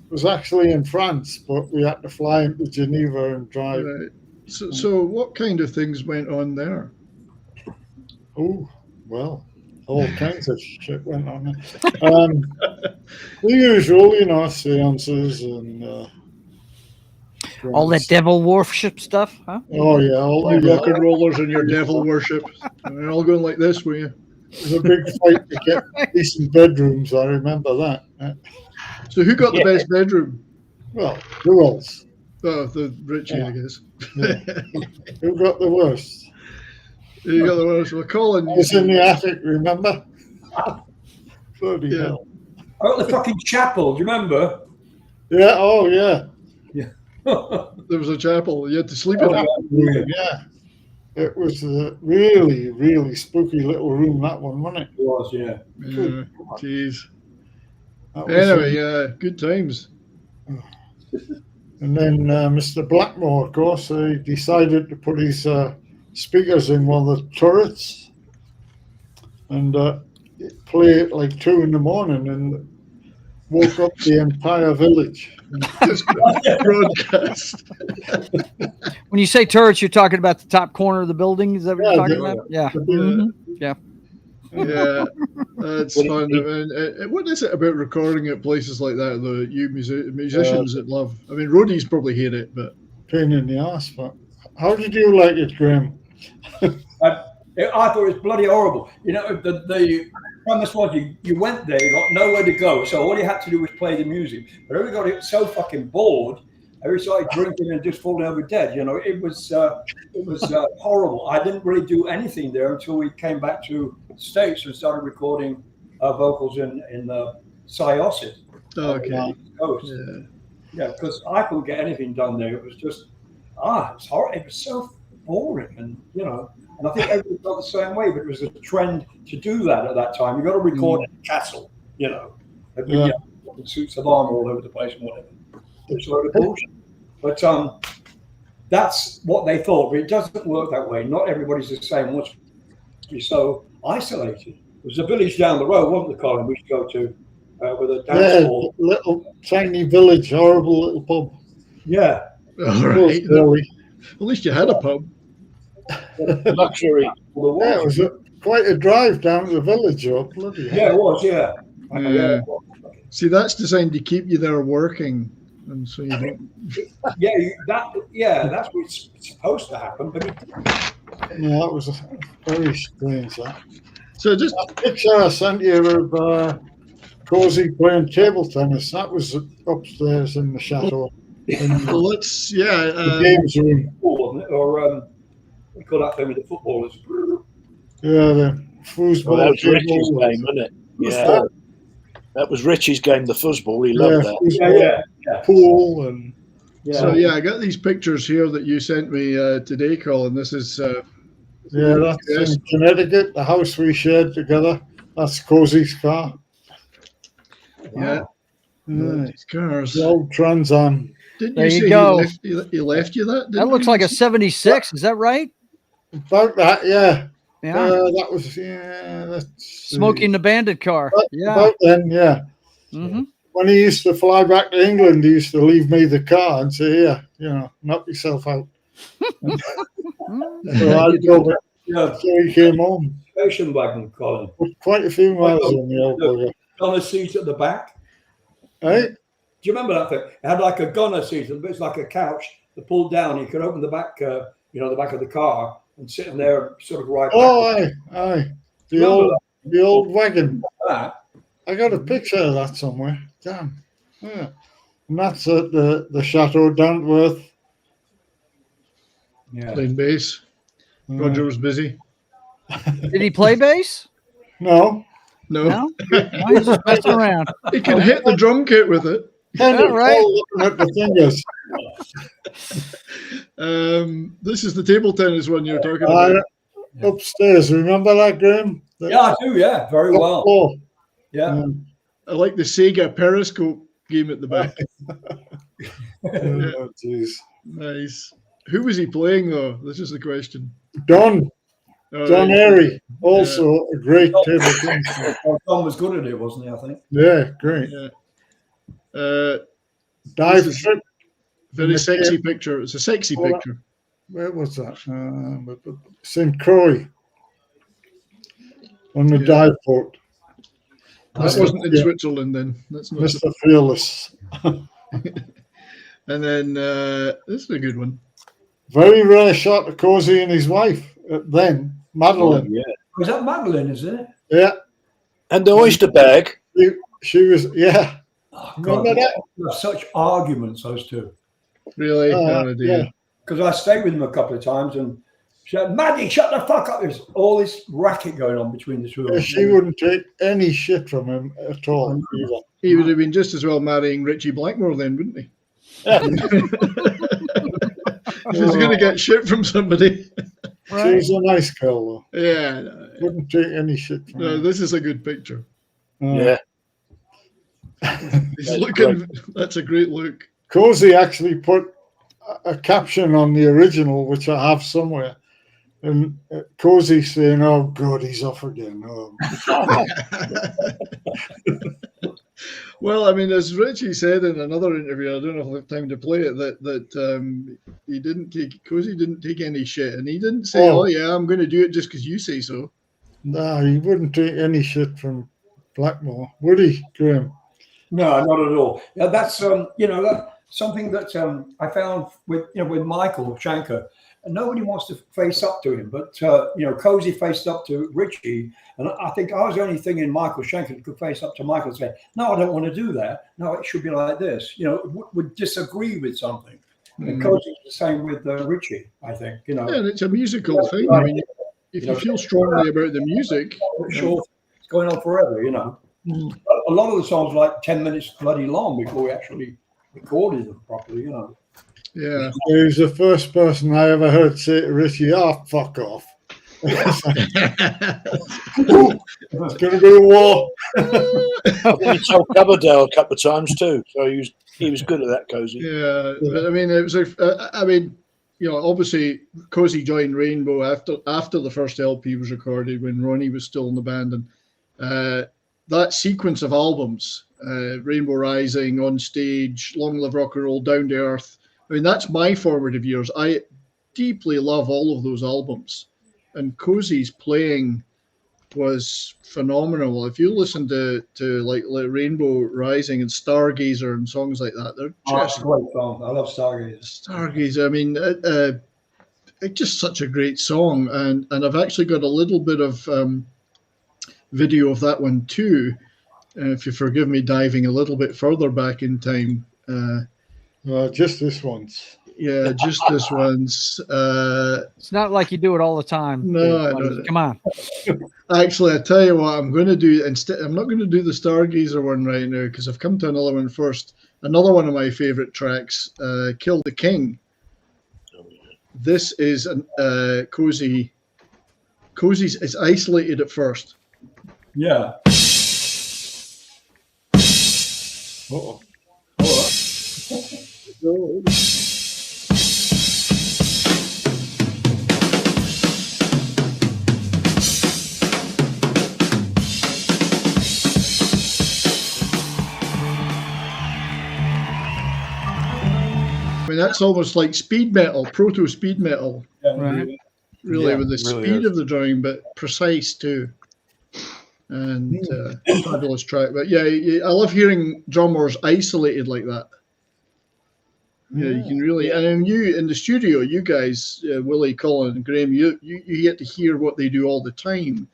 was actually in France, but we had to fly into Geneva and drive. Right. So what kind of things went on there? Oh, well, all kinds of shit went on there. The usual, seances and all that devil worship stuff, huh? Oh yeah, all your rock and rollers and your devil worship. They're all going like this, were you? It was a big fight to get decent bedrooms. I remember that. So who got the best bedroom? Well, who else? Oh, the Richie, I guess. Yeah. Who got the worst? You got the worst. Well, Colin, I was in the attic. Remember? Bloody hell! I got the fucking chapel. Do you remember? Yeah. Oh yeah. Yeah. There was a chapel. You had to sleep in it. Yeah. It was a really, really spooky little room, that one, wasn't it? It was, yeah. Jeez. Anyway, good times. And then Mr. Blackmore, of course, he decided to put his speakers in one of the turrets and play it like 2 in the morning and woke up the entire village. Just broadcast. When you say turrets, you're talking about the top corner of the building? Is that what you're talking about? Yeah. Yeah. Yeah, that's fun. I mean, what is it about recording at places like that, though, you musicians that love? I mean, roadies probably hate it, but... Pain in the ass, but... How did you like it, Graham? I thought it was bloody horrible. The premise was you went there, you got nowhere to go, so all you had to do was play the music. But everybody got so fucking bored, everybody started drinking and just falling over dead. It was horrible. I didn't really do anything there until we came back to the States and started recording vocals in Syosset. Oh, okay. Coast. Yeah, because I couldn't get anything done there. It was just it's horrible. It was so boring, and and I think everybody felt the same way. But it was a trend to do that at that time. You got to record in a castle, suits of armor all over the place and whatever. It's a load of bullshit. But that's what they thought. But it doesn't work that way. Not everybody's the same. Once you're so isolated. There was a village down the road, wasn't there, Colin? We used to go to with a dance hall. Little tiny village, horrible little pub. Yeah. All right. At least you had a pub. Luxury. Yeah, it was quite a drive down to the village. Bloody yeah, it was. Yeah. See, that's designed to keep you there working, and so you don't. That's what's supposed to happen, but yeah, that was very strange. That. So just that picture I sent you of Cozy playing table tennis. That was upstairs in the chateau. Well, let's the games room. Or we call that thing with the footballers. Yeah, the foosball. That was Richie's game, wasn't it? Yeah. That was Richie's game, the foosball. He loved that. Yeah. Pool and. Yeah. So I got these pictures here that you sent me today, Colin. This is. That's in Connecticut, the house we shared together. That's Cozy's car. Yeah. Nice cars. The old Trans Am. Didn't there you say go. He left you that? That looks like a 76. Is that right? About that, yeah. Yeah. That was, that's Smoking the Bandit car. About then, yeah. Mm-hmm. When he used to fly back to England, he used to leave me the car and say, knock yourself out. So I drove it. Yeah. So he came home. Station wagon, Colin. Quite a few miles on the old bugger. On a seat at the back. Hey? Do you remember that thing? It had like a gunner seat, it's like a couch that pulled down. You could open the back, the back of the car and sit in there, sort of right. Oh, aye. The old wagon. That. I got a picture of that somewhere. Damn. Yeah. And that's at the Chateau Dantworth. Yeah. Playing bass. Roger was busy. Did he play bass? No. No. No, he's just messing around. He can hit the drum kit with it. Kind of right. looking at the fingers. This is the table tennis one you're talking about. Upstairs, remember that, Graham? Yeah, I do. Yeah, very well. Floor. Yeah. I like the Sega Periscope game at the back. Oh, jeez. Nice. Who was he playing though? This is the question. Don Right. Airy, also a great table tennis player. Don was good at it, wasn't he? I think. Yeah, great. Yeah. Dive This is trip. Very sexy picture. It's a sexy Hold on. picture. Where was that? St. Croix on the dive boat. That wasn't in Switzerland then. That's not. Mr. Fearless. And then this is a good one. Very rare shot of Cozy and his wife then, Madeline. Oh, yeah. Was that Madeline? Is it? Yeah. And the oyster bag. She was, yeah. Oh, Remember God, that? such arguments, those two. Really? Yeah. Because I stayed with them a couple of times and she said, Maddie, shut the fuck up. There's all this racket going on between the two of them. She wouldn't take any shit from him at all. Either. He would have been just as well marrying Richie Blackmore then, wouldn't he? She's going to get shit from somebody. Right. She's a nice girl, though. Yeah. Wouldn't take any shit from him. This is a good picture. Yeah. He's looking. That's a great look. Cozy actually put a caption on the original, which I have somewhere. And Cozy saying, "Oh God, he's off again." Oh. Well, I mean, as Richie said in another interview, I don't know if I have time to play it, that he didn't take Cozy didn't take any shit, and he didn't say, "Oh yeah, I'm going to do it just because you say so." No, he wouldn't take any shit from Blackmore, would he, Graham? No, not at all. Yeah, that's something that I found with Michael Shanker. And nobody wants to face up to him, but Cozy faced up to Richie, and I think I was the only thing in Michael Shanker that could face up to Michael and say, "No, I don't want to do that. No, it should be like this." Would disagree with something. And Cozy's the same with Richie, I think. Yeah, and it's a musical thing. I mean, if you feel strongly about the music, sure, it's going on forever. A lot of the songs are like 10 minutes bloody long before we actually recorded them properly. Yeah. He was the first person I ever heard say to Richie, "Oh, fuck off." It's going to be a war. He told Coverdale a couple of times too, so he was good at that, Cozy. Yeah, but I mean, it was obviously Cozy joined Rainbow after the first LP was recorded when Ronnie was still in the band, and that sequence of albums, Rainbow Rising, On Stage, Long Live Rock and Roll, Down to Earth. I mean, that's my formative years. I deeply love all of those albums. And Cozy's playing was phenomenal. If you listen to like Rainbow Rising and Stargazer and songs like that, they're just great song. I love Stargazer. Stargazer. I mean, it's just such a great song. And I've actually got a little bit of video of that one too. If you forgive me diving a little bit further back in time. Just this once. Yeah, just this once. It's not like you do it all the time. No, come on. Actually, I tell you what, I'm going to do instead. I'm not going to do the Stargazer one right now because I've come to another one first. Another one of my favorite tracks, "Kill the King." This is Cozy. Cozy's is isolated at first. Yeah. Uh-oh. Oh. I mean, that's almost like speed metal, proto speed metal. Right. Really, with the really speed is. of the drawing, but precise too. And fabulous track. But yeah, I love hearing drummers isolated like that. Yeah, you can really, and then you in the studio, you guys, Willie, Colin, and Graham, you get to hear what they do all the time.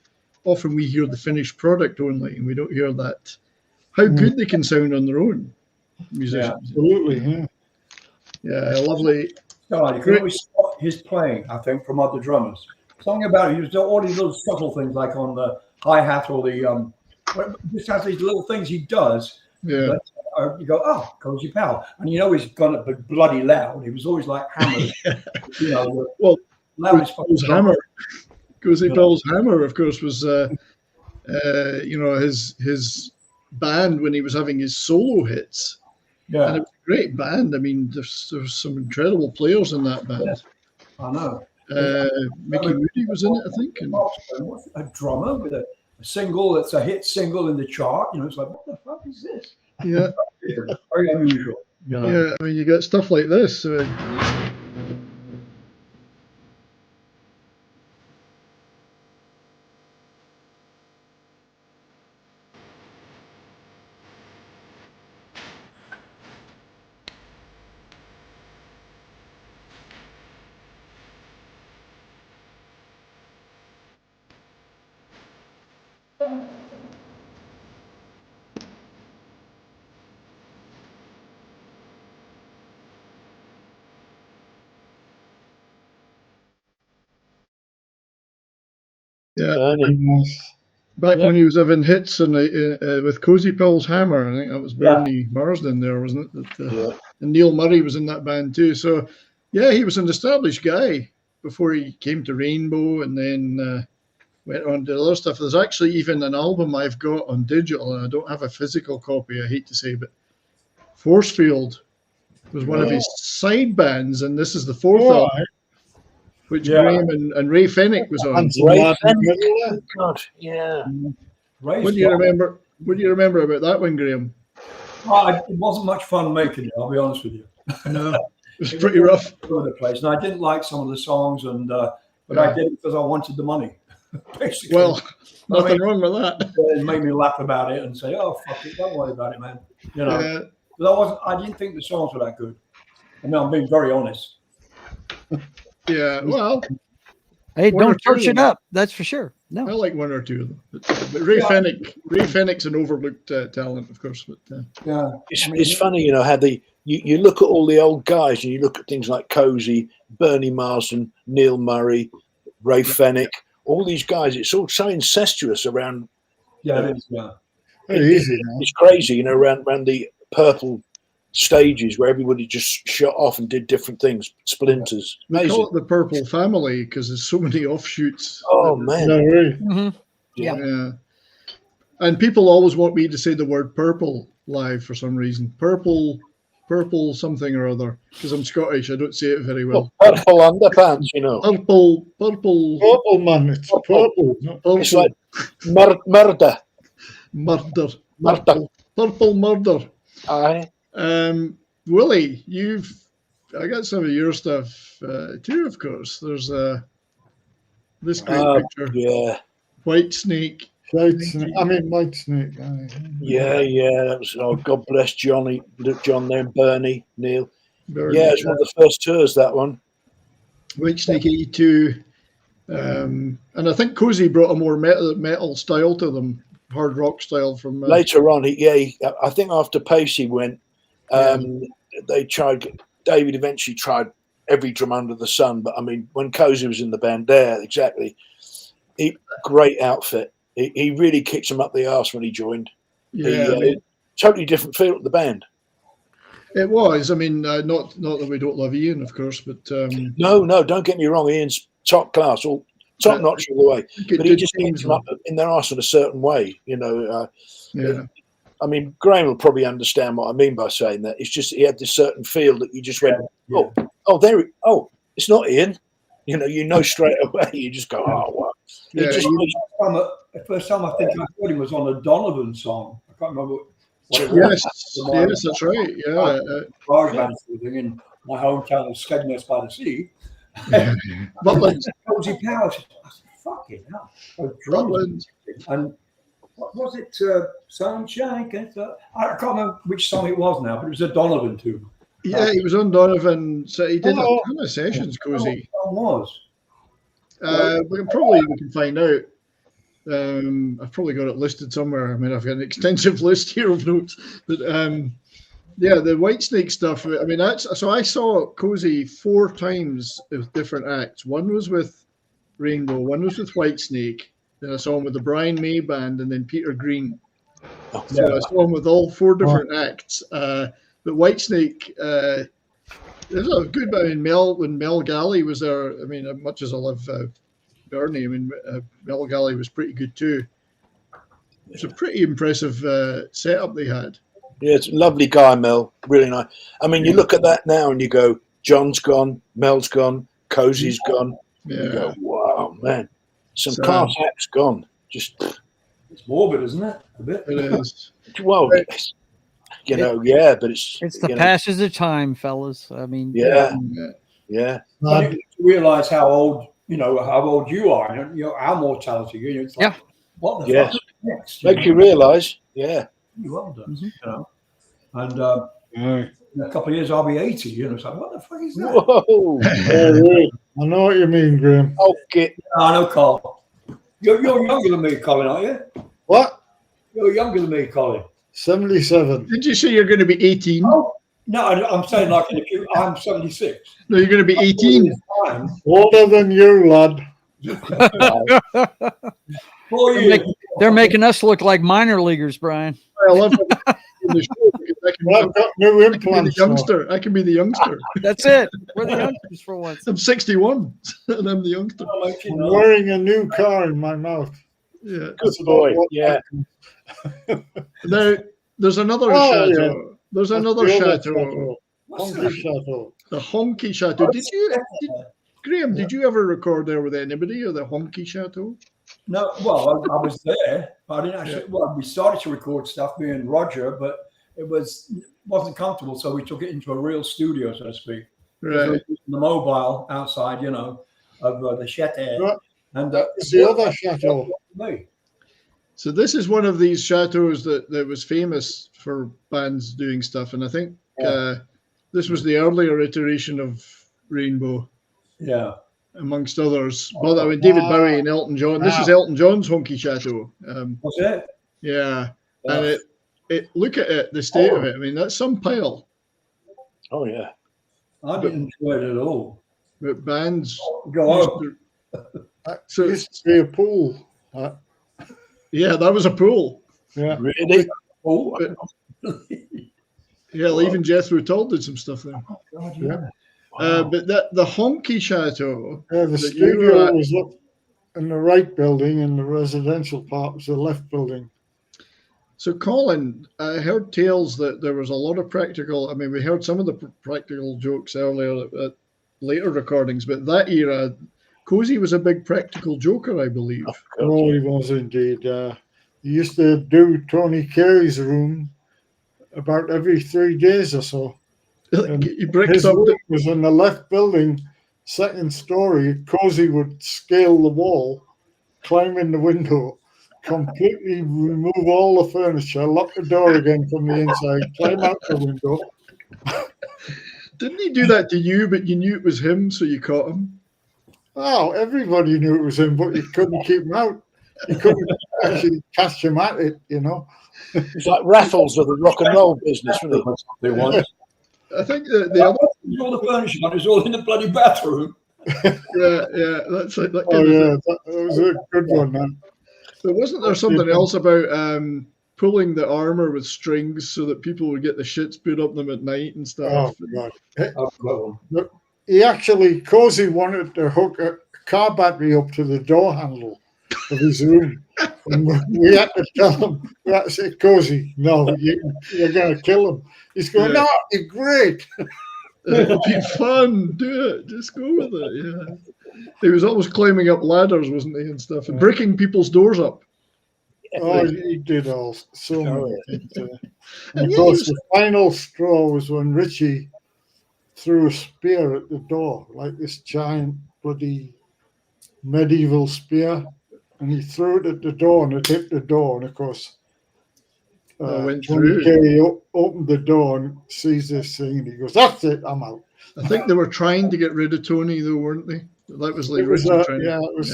often we hear the finished product only, and we don't hear that how good they can sound on their own. Musicians, Absolutely, yeah. yeah, lovely. You can always spot his playing, I think, from other drummers. Something about it, he was all these little subtle things, like on the hi-hat or the just has these little things he does. Yeah. That, you go, oh, Cozy Powell, and you know he's gonna be bloody loud. He was always like hammered. You know, well, loudest hammer. Cozy Powell's hammer, of course, was you know, his band when he was having his solo hits. Yeah, and it was a great band. I mean, there's some incredible players in that band. Yeah. I know. Mickey Moody was in it, I think. And a drummer with a single that's a hit single in the chart. You know, it's like, what the fuck is this? yeah, Very unusual. You know? yeah. I mean, you get stuff like this. Yeah, back when he was having hits and with Cozy Powell's hammer, I think that was Bernie Marsden there, wasn't it? And Neil Murray was in that band too. So, yeah, he was an established guy before he came to Rainbow, and then went on to other stuff. There's actually even an album I've got on digital, and I don't have a physical copy, I hate to say, but Forcefield was one of his side bands, and this is the fourth album, which Graham and Ray Fennick was on. Ray Fennick, God, yeah. What do you remember? What do you remember about that one, Graham? It wasn't much fun making it, I'll be honest with you. No, it was pretty rough. All over the place, and I didn't like some of the songs, and but I did it because I wanted the money. Basically. Well, nothing wrong with that. It made me laugh about it and say, "Oh fuck it, don't worry about it, man." You know, but I didn't think the songs were that good. I mean, I'm being very honest. Yeah, well, hey, don't church it up. That's for sure. No, I like one or two of them. But Ray Fennick's an overlooked talent, of course. But it's funny, you know, how you look at all the old guys and you look at things like Cozy, Bernie Marsden, Neil Murray, Ray Fennick, all these guys. It's all so incestuous around. Yeah, it is. Yeah, it's crazy, you know, around the Purple stages where everybody just shot off and did different things. Splinters. They call it the Purple Family because there's so many offshoots. Oh man! No, really? Mm-hmm. Yeah. And people always want me to say the word purple live for some reason. Purple something or other, because I'm Scottish. I don't say it very well. Purple underpants, you know. Purple, man. It's purple. It's like murder. Purple murder. Aye. Willie, I got some of your stuff too, of course. There's this great picture. Yeah. Whitesnake. Whitesnake. Yeah. That was, God bless John there, Bernie, Neil. Yeah, it's one of the first tours, that one. Whitesnake 82. And I think Cozy brought a more metal style to them, hard rock style from later on. I think after Pacey went, David eventually tried every drum under the sun, but I mean, when Cozy was in the band great outfit. He really kicked him up the arse when he joined. Totally different feel to the band. It was. I mean, not that we don't love Ian, of course, but no, don't get me wrong. Ian's top class, all top notch all the way. But he just kicked him up in their arse in a certain way, you know. I mean, Graham will probably understand what I mean by saying that. It's just he had this certain feel that you just went, it's not Ian. You know straight away. You just go, oh, wow. The first time I think I heard him was on a Donovan song. I can't remember what it was. Yes, that's right. Yeah. Garage band thing in my hometown of Skegness by the Sea. But Cozy Powell. I said, fucking hell. And what was it? Sunshine. I can't remember which song it was now, but it was a Donovan tune. Yeah, he was on Donovan. So he did a ton of sessions, Cozy. What was? We can find out. I've probably got it listed somewhere. I mean, I've got an extensive list here of notes, but yeah, the Whitesnake stuff. I mean, so I saw Cozy 4 times with different acts. One was with Rainbow, one was with Whitesnake. Then I saw him with the Brian May Band, and then Peter Green. So I saw him with all 4 different acts. But Whitesnake, there's a good bit. I mean, when Mel Galley was there, I mean, as much as I love Bernie, I mean, Mel Galley was pretty good too. It's a pretty impressive setup they had. Yeah, it's a lovely guy, Mel. Really nice. I mean, you look at that now and you go, John's gone, Mel's gone, Cozy's gone. Yeah. You go, wow, man. Some class acts gone. Just It's morbid, isn't it? A bit. It is. well, you know, yeah, but it's the passage of time, fellas. I mean, yeah. You realize how old you are, and our mortality. It's like, what the fuck is next? Makes you realize, yeah. Well done, you know. And in a couple of years, I'll be 80. You know, so what the fuck is that? Whoa! I know what you mean, Graham. Okay. I know, Carl. You're younger than me, Colin, aren't you? What? You're younger than me, Colin. 77. Did you say you're going to be 18? Oh, no, I'm saying like I'm 76. No, you're going to be 18. Older than you, lad. 4 years. They're making us look like minor leaguers, Brian. I love it. In the show because I've got new implants. I can be the youngster. That's it. We're the youngsters for once. I'm 61 and I'm the youngster. I'm wearing a new car in my mouth. Yeah. Good boy. Yeah. Now, there's another chateau. Yeah. There's another chateau. Honky Chateau. The Honky Chateau. Graham, did you ever record there with anybody or the Honky Chateau? No, well, I was there. I didn't actually. Yeah. Well, we started to record stuff, me and Roger, but it wasn't comfortable, so we took it into a real studio, so to speak. Right. The mobile outside, you know, of the chateau. Right. And it's the other chateau. So this is one of these chateaus that was famous for bands doing stuff, and I think this was the earlier iteration of Rainbow. Yeah. Amongst others. Well, I mean, David Bowie and Elton John. This is Elton John's Honky Chateau. What's that? Yeah. And it look at it, the state of it. I mean, that's some pile. Oh, yeah. I didn't enjoy it at all. But bands go on. So it used to be a pool. Yeah, that was a pool. Yeah. Really? Oh. Yeah, even Jethro Tull did some stuff there. Oh, God, yeah. But the Honky Chateau. Yeah, the studio was up in the right building, and the residential part was the left building. So, Colin, I heard tales that there was a lot of practical. I mean, we heard some of the practical jokes earlier at later recordings, but that era, Cozy was a big practical joker, I believe. Oh, he was indeed. He used to do Tony Carey's room about every 3 days or so. His room was in the left building, second story. Cozy would scale the wall, climb in the window, completely remove all the furniture, lock the door again from the inside, climb out the window. Didn't he do that to you, but you knew it was him, so you caught him? Oh, everybody knew it was him, but you couldn't keep him out. You couldn't actually catch him at it, you know. It's like Raffles of the rock and roll business, wasn't it? They want. I think the other all the furniture, but it's all in the bloody bathroom. yeah, that's like that. That was a good one, man. But wasn't there something else about pulling the armor with strings so that people would get the shits put up them at night and stuff? Oh, God. Look, he actually, Cozy wanted to hook a car battery up to the door handle of his room. And we had to tell him, we had to say, Cozy, no, you're going to kill him. He's going, no, it's great. It'll be fun. Do it. Just go with it. Yeah. He was always climbing up ladders, wasn't he, and stuff, and breaking people's doors up. Oh, he did all so many things. And of course, the final straw was when Richie threw a spear at the door, like this giant bloody medieval spear, and he threw it at the door, and it hit the door, and of course, went through. He opened the door and sees this thing, and he goes, "That's it, I'm out." I think they were trying to get rid of Tony, though, weren't they? That was like it was, Richie trying. Yeah, it was.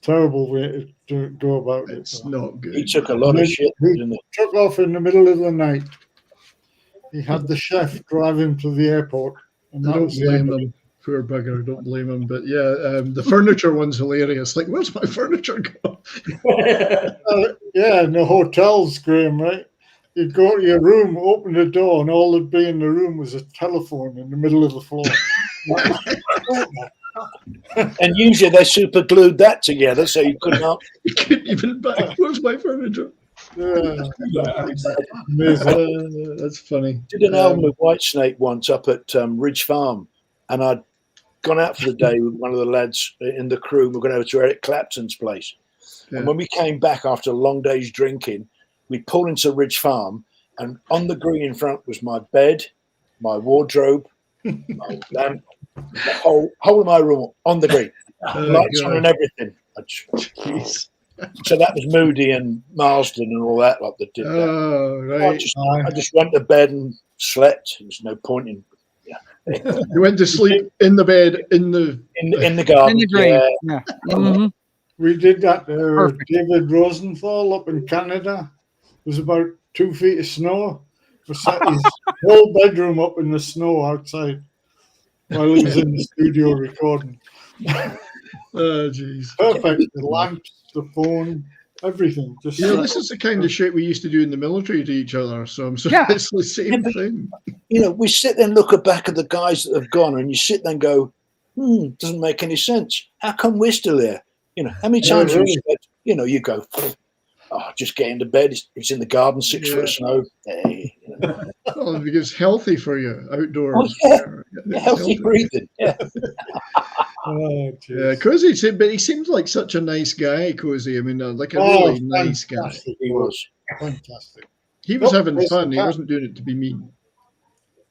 terrible way to go about it. It's not good. He took a lot of shit, didn't he? Took off in the middle of the night. He had the chef drive him to the airport. And I that don't was the blame end of it. him. Poor bugger. Don't blame him. But yeah, the furniture one's hilarious. Like, where's my furniture go? Yeah, in the hotels, Graham, right? You'd go to your room, open the door, and all that'd be in the room was a telephone in the middle of the floor. And usually they super glued that together so you couldn't up. You couldn't even buy. Where's my furniture? That's funny. Did an album with Whitesnake once up at Ridge Farm, and I'd gone out for the day with one of the lads in the crew. We were going over to Eric Clapton's place. Yeah. And when we came back after a long day's drinking, we pulled into Ridge Farm, and on the green in front was my bed, my wardrobe, my lamp, the whole of my room on the green. Lights on and everything. Jeez. So that was Moody and Marsden and all that lot that did that. Oh, right. I just went to bed and slept. There was no point in. You went to sleep in the bed in the garden. In the green. Yeah. Mm-hmm. We did that. David Rosenthal up in Canada. There's about 2 feet of snow. We set his whole bedroom up in the snow outside while he was in the studio recording. Oh, jeez. Perfect. The lamps, the phone, everything. Just this is the kind of shit we used to do in the military to each other. So I'm sorry, it's the same thing. We sit there and look back at the guys that have gone, and you sit there and go, doesn't make any sense. How come we're still there? How many times have you said, you go, just get into bed. It's in the garden, 6 foot of snow. Hey, Well, because it's healthy for you outdoors. Healthy breathing. Yeah. Yeah, Cozy, but he seems like such a nice guy, Cozy. I mean, like a really nice guy. He was fantastic. He was having fun. He wasn't doing it to be mean.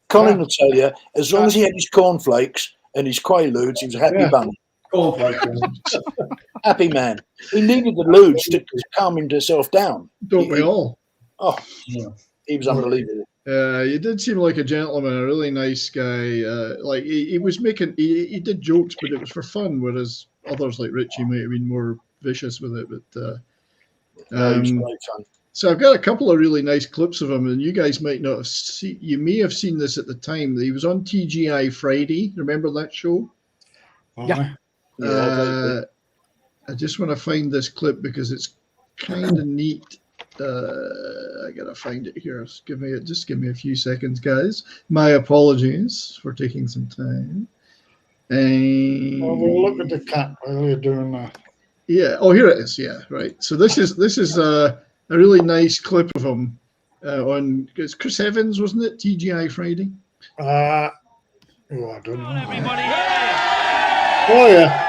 Colin will tell you, as long as he had his cornflakes and his quaaludes, he was a happy bunny. Happy man. He needed the ludes to calm himself down. Don't we all? Oh, he was unbelievable. He did seem like a gentleman, a really nice guy. Like he was making, he did jokes, but it was for fun. Whereas others like Richie might have been more vicious with it. But it was great fun. So I've got a couple of really nice clips of him, and you guys might not have seen. You may have seen this at the time. He was on TGI Friday. Remember that show? Yeah. I just want to find this clip because it's kind of neat. I gotta find it here. Just give me a few seconds, guys. My apologies for taking some time. We'll look at the cat while you're doing that. Yeah. Oh, here it is. Yeah. Right. So this is a really nice clip of him on. It's Chris Evans, wasn't it? TGI Friday. I don't know. Everybody. Oh yeah.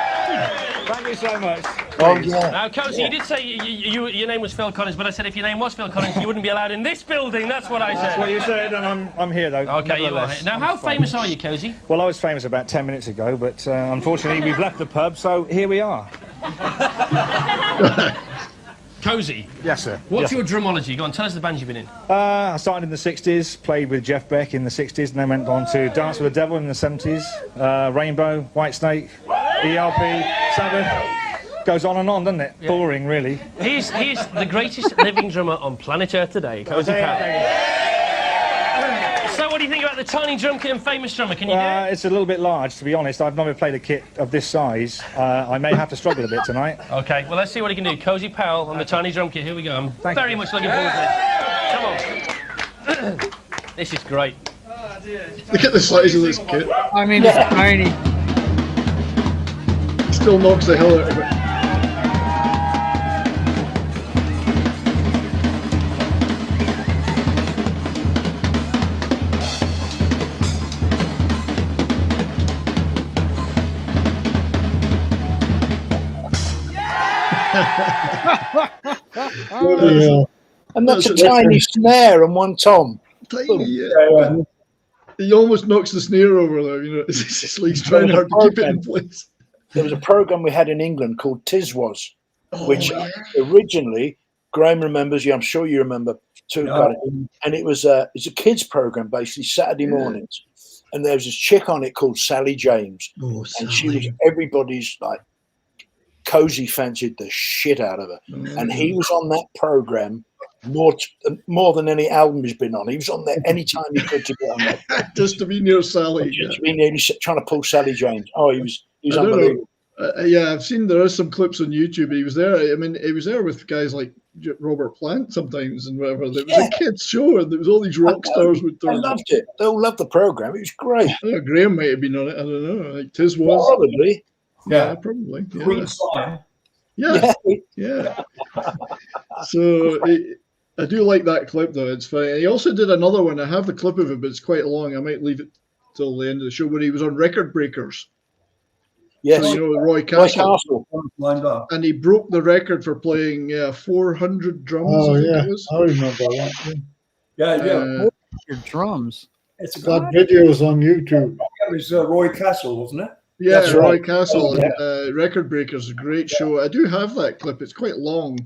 Thank you so much. Oh, yeah. Now, Cozy, you did say your name was Phil Collins, but I said if your name was Phil Collins, you wouldn't be allowed in this building. That's what I said. That's what you said, and I'm here, though. Okay, you are here. Now, how famous are you, Cozy? Well, I was famous about 10 minutes ago, but unfortunately we've left the pub, so here we are. Cozy. Yes, sir. What's your drumology? Go on, tell us the bands you've been in. I started in the 60s, played with Jeff Beck in the 60s, and then went on to Dance with the Devil in the 70s, Rainbow, Whitesnake, ERP, Sabbath. Goes on and on, doesn't it? Yeah. Boring, really. He's the greatest living drummer on planet Earth today, Cozy Powell. So what do you think about the tiny drum kit and famous drummer? Can you do it? It's a little bit large, to be honest. I've never played a kit of this size. I may have to struggle a bit tonight. Okay, well, let's see what he can do. Cozy Powell on the tiny drum kit. Here we go. I'm very much looking forward to this. Come on. This is great. Oh, look at the size of this kit. I mean, it's tiny. Still knocks the hell out of it. And that's a tiny snare and one tom. Tiny, yeah. He almost knocks the snare over though, it's like he's trying hard to keep it in place. There was a program we had in England called Tiswas, which originally, Graham remembers, I'm sure you remember too, and it was it's a kids program basically Saturday mornings, and there was this chick on it called Sally James, and she was everybody's like Cozy fancied the shit out of her, and he was on that program more than any album he's been on. He was on there any time he could to get on that. Just to be near Sally. Just to be nearly trying to pull Sally James. Oh, he was I don't unbelievable. know. Yeah, I've seen there are some clips on YouTube. He was there. I mean, he was there with guys like Robert Plant sometimes and whatever. It was a kids' show, and there was all these rock stars would turn. I loved it. They all loved the program. It was great. Graham might have been on it. I don't know. Like Tiz was. Probably. Yeah, probably. Yeah. Green sign. Yeah. So I do like that clip though. It's funny. He also did another one. I have the clip of it, but it's quite long. I might leave it till the end of the show where he was on Record Breakers. Yes. So, Roy Castle. And he broke the record for playing 400 drums. Oh, I think yeah. it was. I remember that. Yeah. Your drums. It's That video's on YouTube. It was Roy Castle, wasn't it? Yeah, That's Roy right. Castle and Record Breakers, a great show. I do have that clip. It's quite long.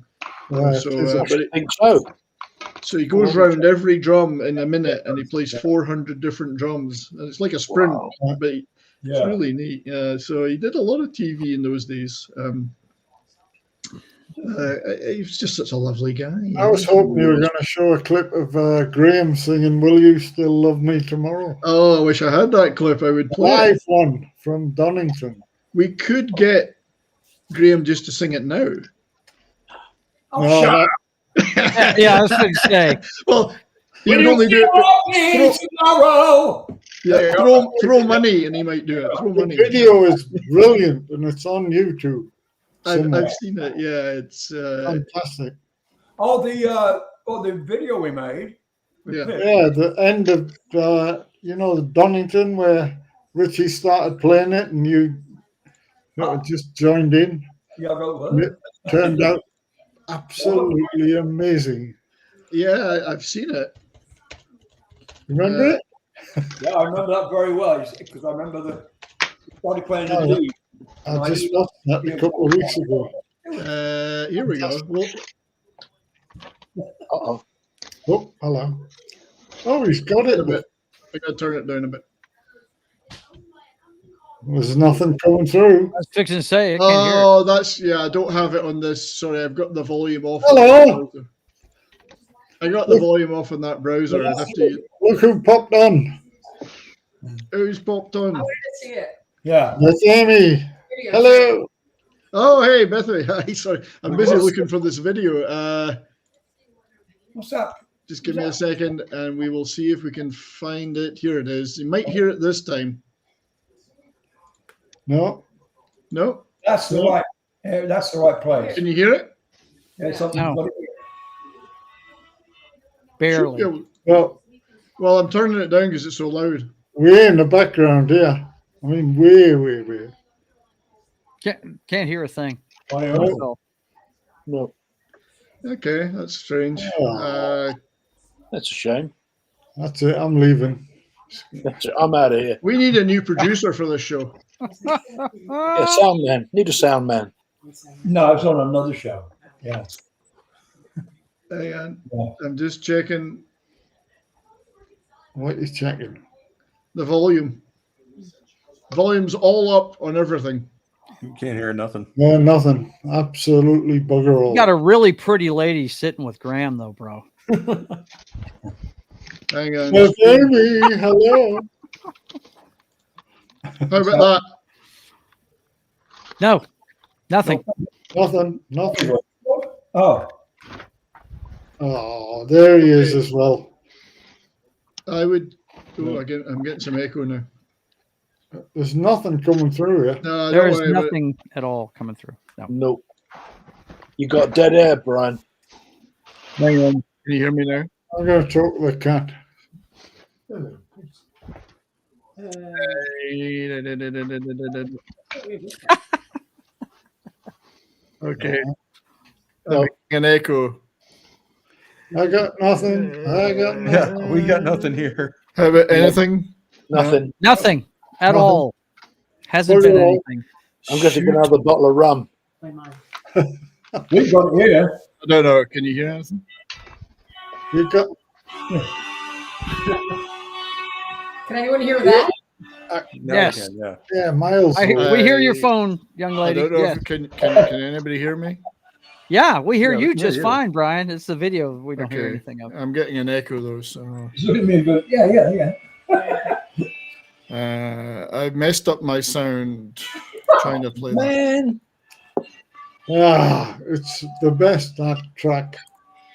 Right. I think so. So he goes around every drum in a minute and he plays 400 different drums. And it's like a sprint, but it's really neat. So he did a lot of TV in those days. He was just such a lovely guy. I was hoping you were going to show a clip of Graham singing "Will You Still Love Me Tomorrow?" Oh, I wish I had that clip. I would play Live it. one from Donington. We could get Graham just to sing it now. No, that- Yeah, I was going to say. Well, you would only do it. Tomorrow. Yeah, throw money and he might do it. Throw the money. video is brilliant and it's on YouTube. I've seen it. Yeah, it's Fantastic. Oh, the video we made. Yeah. Yeah, the end of the Donington where Richie started playing it and you just joined in. Yeah, I wrote And that. it turned out absolutely amazing. Yeah, I've seen it. Remember it? Yeah, I remember that very well because I remember the started playing the lead. I just watched that a couple of weeks ago. Here we go. Well, Uh-oh. Oh, hello. Oh, he's got it. a bit. I gotta turn it down a bit. There's nothing coming through. I was fixing to say, I can't hear it. Oh, that's I don't have it on this. Sorry, I've got the volume off. Hello. I got the volume off on that browser. I'd have to. Look who popped on. Who's popped on? I wanted to see it. Yeah. That's Amy. Video. Hello. Oh, hey, Bethany. Hi, sorry. I'm busy looking for this video. What's up? Just give me a second and we will see if we can find it. Here it is. You might hear it this time. No. No? That's the right. That's the right place. Can you hear it? Yeah, something. No. Barely. Yeah, well, I'm turning it down because it's so loud. Way in the background, yeah. I mean, way. Can't hear a thing. No. No, Okay, that's strange. that's a shame. That's it. I'm leaving. That's it. I'm out of here. We need a new producer for this show. Yeah, sound man. Need a sound man. No, it's on another show. Yeah. Hang on. Yeah. I'm just checking What are you checking? the volume. Volume's all up on everything. You can't hear nothing. No, nothing. Absolutely bugger all. You got a really pretty lady sitting with Graham, though, bro. Hang on. Well, Amy, hello. How about that? No, nothing. Nothing. Oh. Oh, there he is as well. I would. Oh, I'm getting some echo now. There's nothing coming through here. No, There don't is worry about it. nothing at all coming through. No. Nope. You got dead air, Brian. Hang on. Can you hear me now? I'm going to talk to the cat. Okay. No. An echo. I got nothing. Yeah, we got nothing here. How about anything? Nothing. Nothing at Nothing. all. Hasn't been anything. I'm going to get another bottle of rum. We've got it here. I don't know. Can you hear anything? You got. Can anyone hear that? Yes. Yeah. Yeah, Miles. We hear your phone, young lady. I don't know Yes. if can anybody hear me? Yeah, we hear Yeah, we you can hear just you. fine, Brian. It's the video we don't hear Okay. anything of. I'm getting an echo though, so Yeah. I messed up my sound trying to play that. Man, It's the best, that track.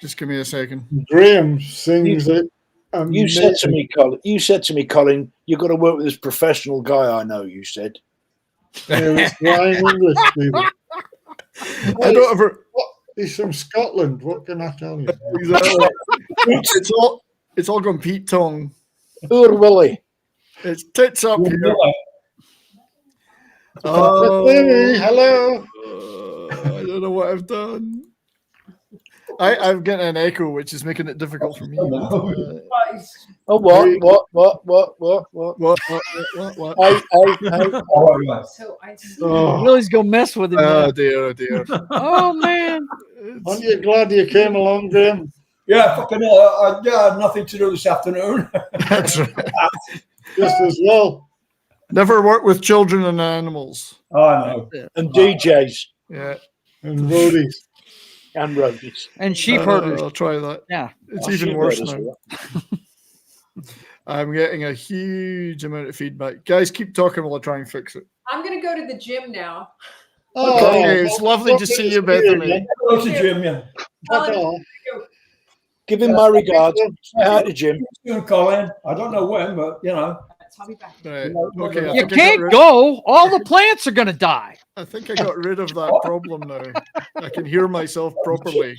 Just give me a second. Graham sings it. you said to me, Colin, you've got to work with this professional guy I know, you said. It's Brian English, people. I don't ever. He's from Scotland. What can I tell you? Exactly. It's all gone Pete Tong. Poor Willie. It's tits up here. Hello. I don't know what I've done. I'm getting an echo, which is making it difficult for me. Oh, what? Willie's gonna mess with him. Oh dear. Oh man. Aren't you glad you came along, Graham? Yeah, fucking hell. I had nothing to do this afternoon. That's right. Just as well. Never work with children and animals. Oh, no. And DJs. Yeah. And roadies. And roadies. And sheep herders. I'll try that. Yeah. It's even worse now. I'm getting a huge amount of feedback. Guys, keep talking while I try and fix it. I'm going to go to the gym now. Okay, it's lovely to see you, Bethany. Go to gym, yeah. Give him my regards. Say hi to Jim. Soon, Colin. I don't know when, but you know. I'll be back. Right. Okay, You can't go. All the plants are gonna die. I think I got rid of that problem now. I can hear myself properly.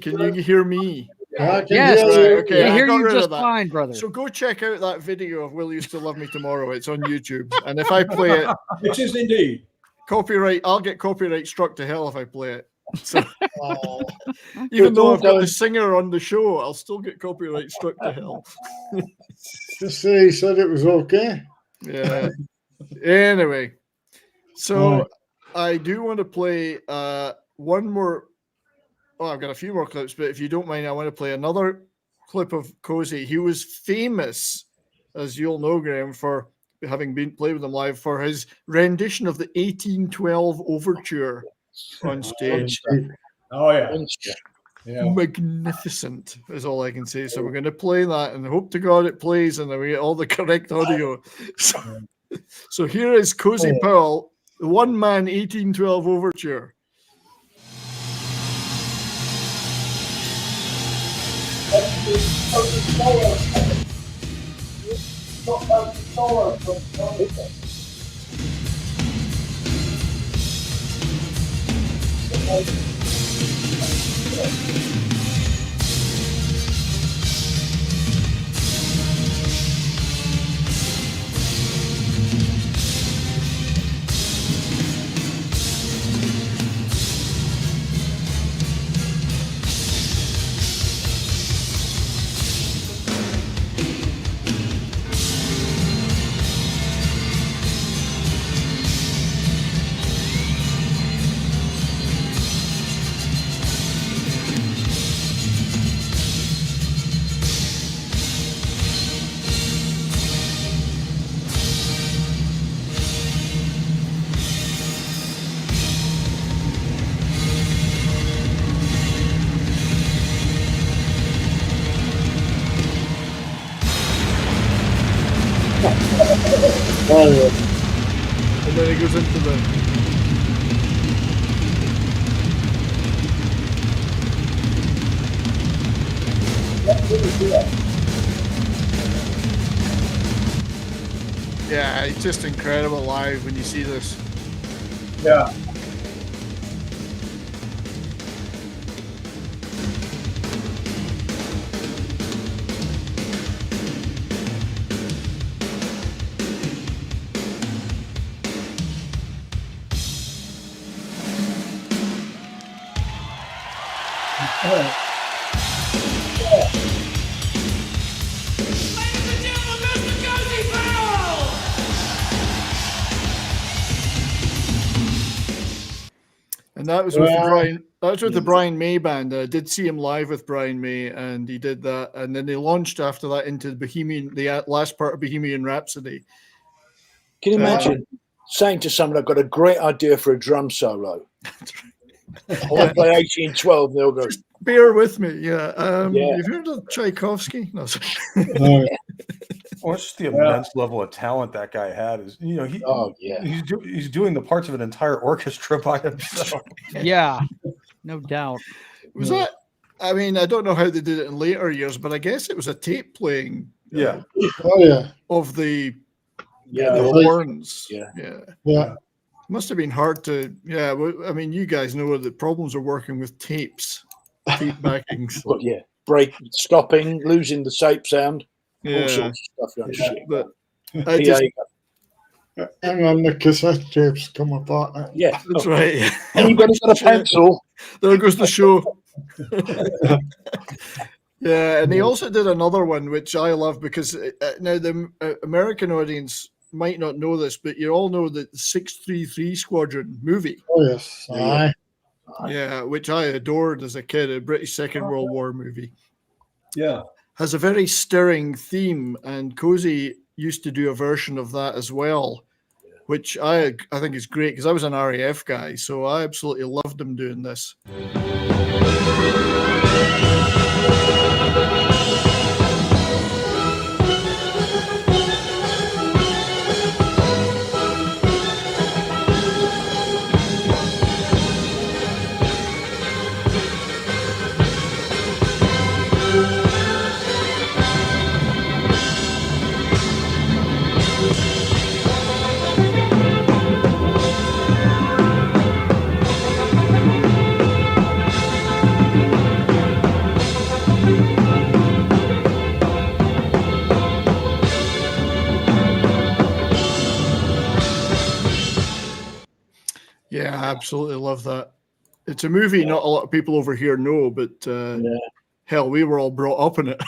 Can you hear me? Yes. Okay, I hear got you rid just of that. fine, brother. So go check out that video of Will Used to Love Me Tomorrow. It's on YouTube. And if I play it, It is indeed. copyright, I'll get copyright struck to hell if I play it. So, even though I've got the singer on the show, I'll still get copyright struck to hell. Just say he said it was okay. Yeah. Anyway, so I do want to play one more. Oh, I've got a few more clips, but if you don't mind, I want to play another clip of Cozy. He was famous, as you'll know, Graham, for having been played with him live, for his rendition of the 1812 overture on stage. Oh, yeah. Magnificent is all I can say. So we're going to play that and hope to God it plays and we get all the correct audio. So here is Cozy Powell, the one-man 1812 overture. And then it goes into the yeah, it's just incredible live when you see this. Yeah. And that was with Brian. That was with the Brian May band. I did see him live with Brian May, and he did that. And then they launched after that into the last part of Bohemian Rhapsody. Can you imagine saying to someone, "I've got a great idea for a drum solo. I want to play 1812." They'll go, "Bear with me." Yeah. Have you heard of Tchaikovsky? No. Well, it's just the immense level of talent that guy had. Is he's doing the parts of an entire orchestra by himself. Yeah, no doubt. Was that? I mean, I don't know how they did it in later years, but I guess it was a tape playing. Yeah. Of the horns. Yeah. Must have been hard to. Yeah. Well, I mean, you guys know the problems are working with tapes, tape backings. stopping, losing the shape sound. Yeah. All sorts of stuff. But hang on, the cassette tapes come apart. Yeah, that's right. Anybody's got a pencil? There goes the show. Yeah, and he also did another one which I love because now the American audience might not know this, but you all know the 633 Squadron movie. Oh yes, aye. Yeah, which I adored as a kid, a British Second World War movie. Yeah. Has a very stirring theme, and Cozy used to do a version of that as well, which I think is great because I was an RAF guy, so I absolutely loved him doing this. Yeah, I absolutely love that. It's a movie not a lot of people over here know, but hell, we were all brought up in it.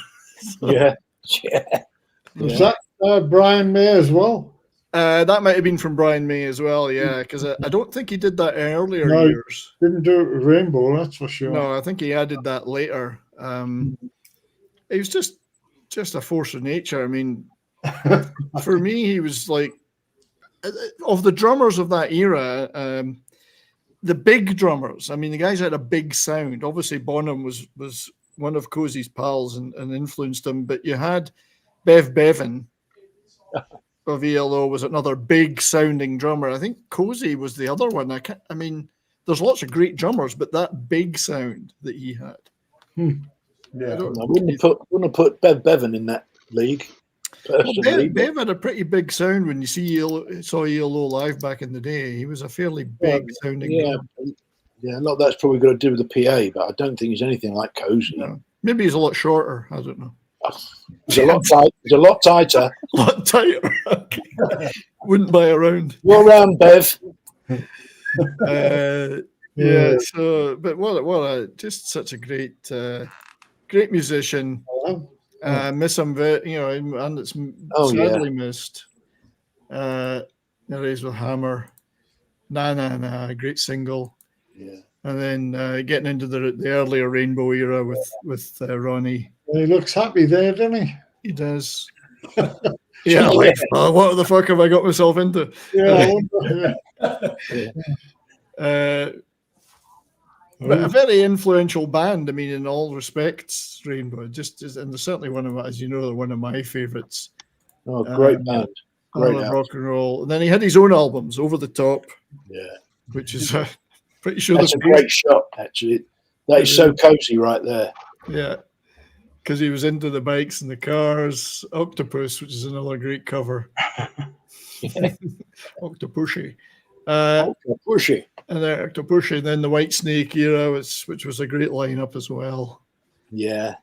Yeah. Was that Brian May as well? That might have been from Brian May as well, yeah, because I don't think he did that in earlier years. Didn't do it with Rainbow, that's for sure. No, I think he added that later. He was just a force of nature. I mean, for me, he was like, of the drummers of that era, the big drummers, I mean, the guys had a big sound. Obviously, Bonham was one of Cozy's pals and influenced him, but you had Bev Bevan of ELO was another big sounding drummer. I think Cozy was the other one. I mean, there's lots of great drummers, but that big sound that he had. Yeah, I wouldn't have put Bev Bevan in that league. Well, Bev had a pretty big sound when you saw ELO live back in the day. He was a fairly big sounding drummer. Yeah, a lot of that's probably got to do with the PA, but I don't think he's anything like Cozy. No. Maybe he's a lot shorter. I don't know. He's a lot tight. He's a lot tighter. A lot tighter. Wouldn't buy a round. Well round, Bev. Yeah. So, but what a just such a great musician. Miss him, and it's sadly missed. Raised with Hammer. Nah, great single. Yeah. And then getting into the earlier Rainbow era with Ronnie. He looks happy there, doesn't he? He does. Yeah, like, what the fuck have I got myself into? Yeah. But a very influential band. I mean, in all respects, Rainbow. Just and they're certainly one of, as you know, they're one of my favorites. Oh, great band. Great rock and roll. And then he had his own albums, Over the Top. Yeah. Which is pretty sure that's a great shot, actually. That is so Cozy right there. Yeah. Because he was into the bikes and the cars. Octopus, which is another great cover. Octopushy. Octopushy. And then Octopushy. And then the Whitesnake era, which was a great lineup as well. Yeah.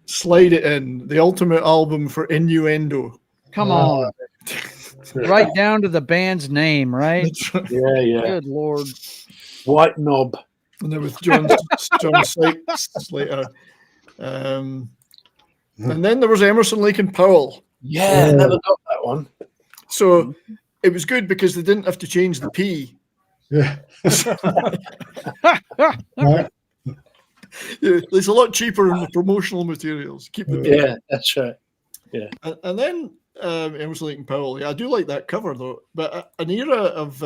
Slide It In, the ultimate album for innuendo. Come on. Right down to the band's name, right? Yeah. Good Lord. White Knob. And then with John Sykes later. And then there was Emerson, Lake and Powell. Yeah, never got that one. So it was good because they didn't have to change the P. Yeah. Yeah, it's a lot cheaper in the promotional materials. Keep the P. Yeah, that's right. Yeah. And then Whitesnake and Powell. Yeah, I do like that cover though. But an era of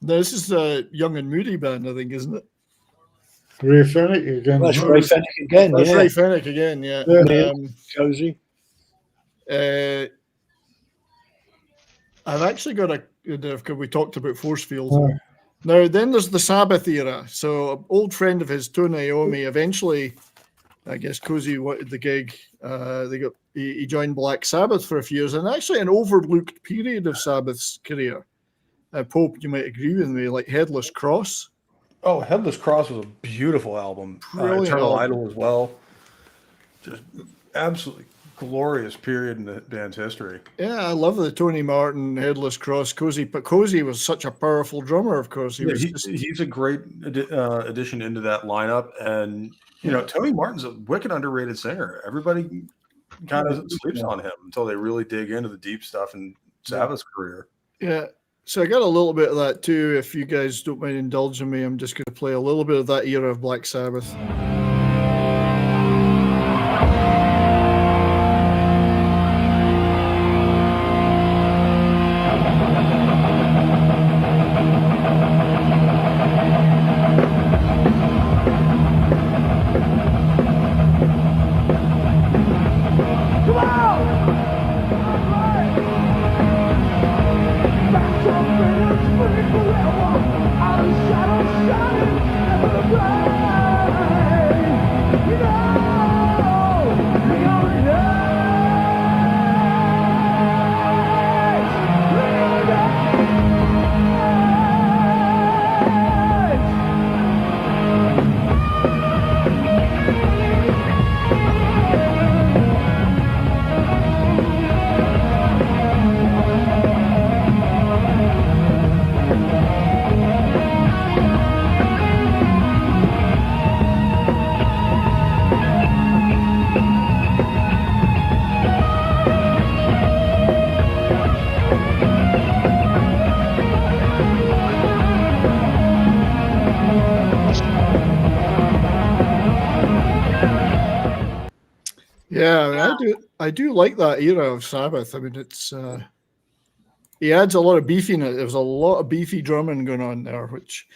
this is a Young and Moody band, I think, isn't it? Ray Fennick again. That's Ray Fennick again. That's yeah. Ray Fennick again. Yeah. Cozy. I've actually got because we talked about force fields. Oh. Now, then there's the Sabbath era. So, an old friend of his, Tony Iommi, eventually, I guess Cozy wanted the gig. He joined Black Sabbath for a few years, and actually an overlooked period of Sabbath's career. Pope, you might agree with me, like Headless Cross. Oh, Headless Cross was a beautiful album. Eternal Idol as well. Just absolutely glorious period in the band's history. Yeah, I love the Tony Martin, Headless Cross, Cozy. But Cozy was such a powerful drummer, of course. He's a great addition into that lineup. And, you know, Tony Martin's a wicked underrated singer. Everybody kind of sleeps on him until they really dig into the deep stuff in Sabbath's career. Yeah. So I got a little bit of that too. If you guys don't mind indulging me, I'm just going to play a little bit of that era of Black Sabbath. Yeah, I do like that era of Sabbath. I mean, it's he adds a lot of beefiness. There was a lot of beefy drumming going on there, which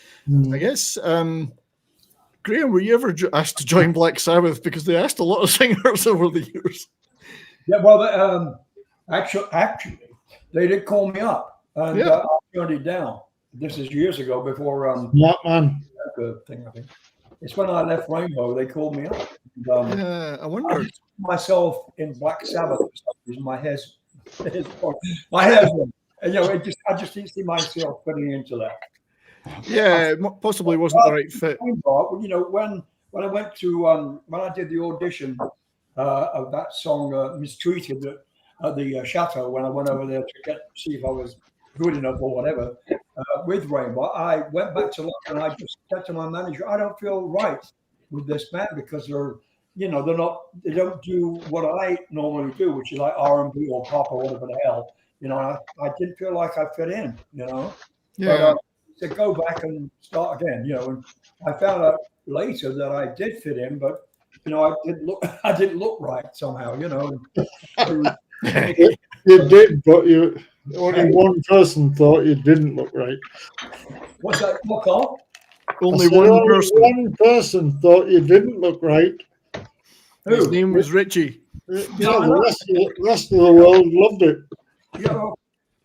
I guess Graham, were you ever asked to join Black Sabbath? Because they asked a lot of singers over the years. Yeah, well, actually, they did call me up, and I turned it down. This is years ago, before Blackmore thing. I think it's when I left Rainbow. They called me up. And, I wonder. Myself in Black Sabbath, my hair's my hair's, you know, I just didn't see myself fitting into that. Yeah, it possibly wasn't the right fit. You know, when I went to when I did the audition of that song "Mistreated" at the Chateau, when I went over there to see if I was good enough or whatever with Rainbow, I went back to London and I just said to my manager, I don't feel right with this band because they're, you know, they don't do what I normally do, which is like R&B or pop or whatever the hell. You know, I didn't feel like I fit in, you know. Yeah. But to go back and start again, you know, and I found out later that I did fit in, but you know, I didn't look right somehow, you know. You did, but only one person thought you didn't look right. What's that? What, Carl? Only one person thought you didn't look right. His name was Richie. Yeah, the rest of the world loved it. You know,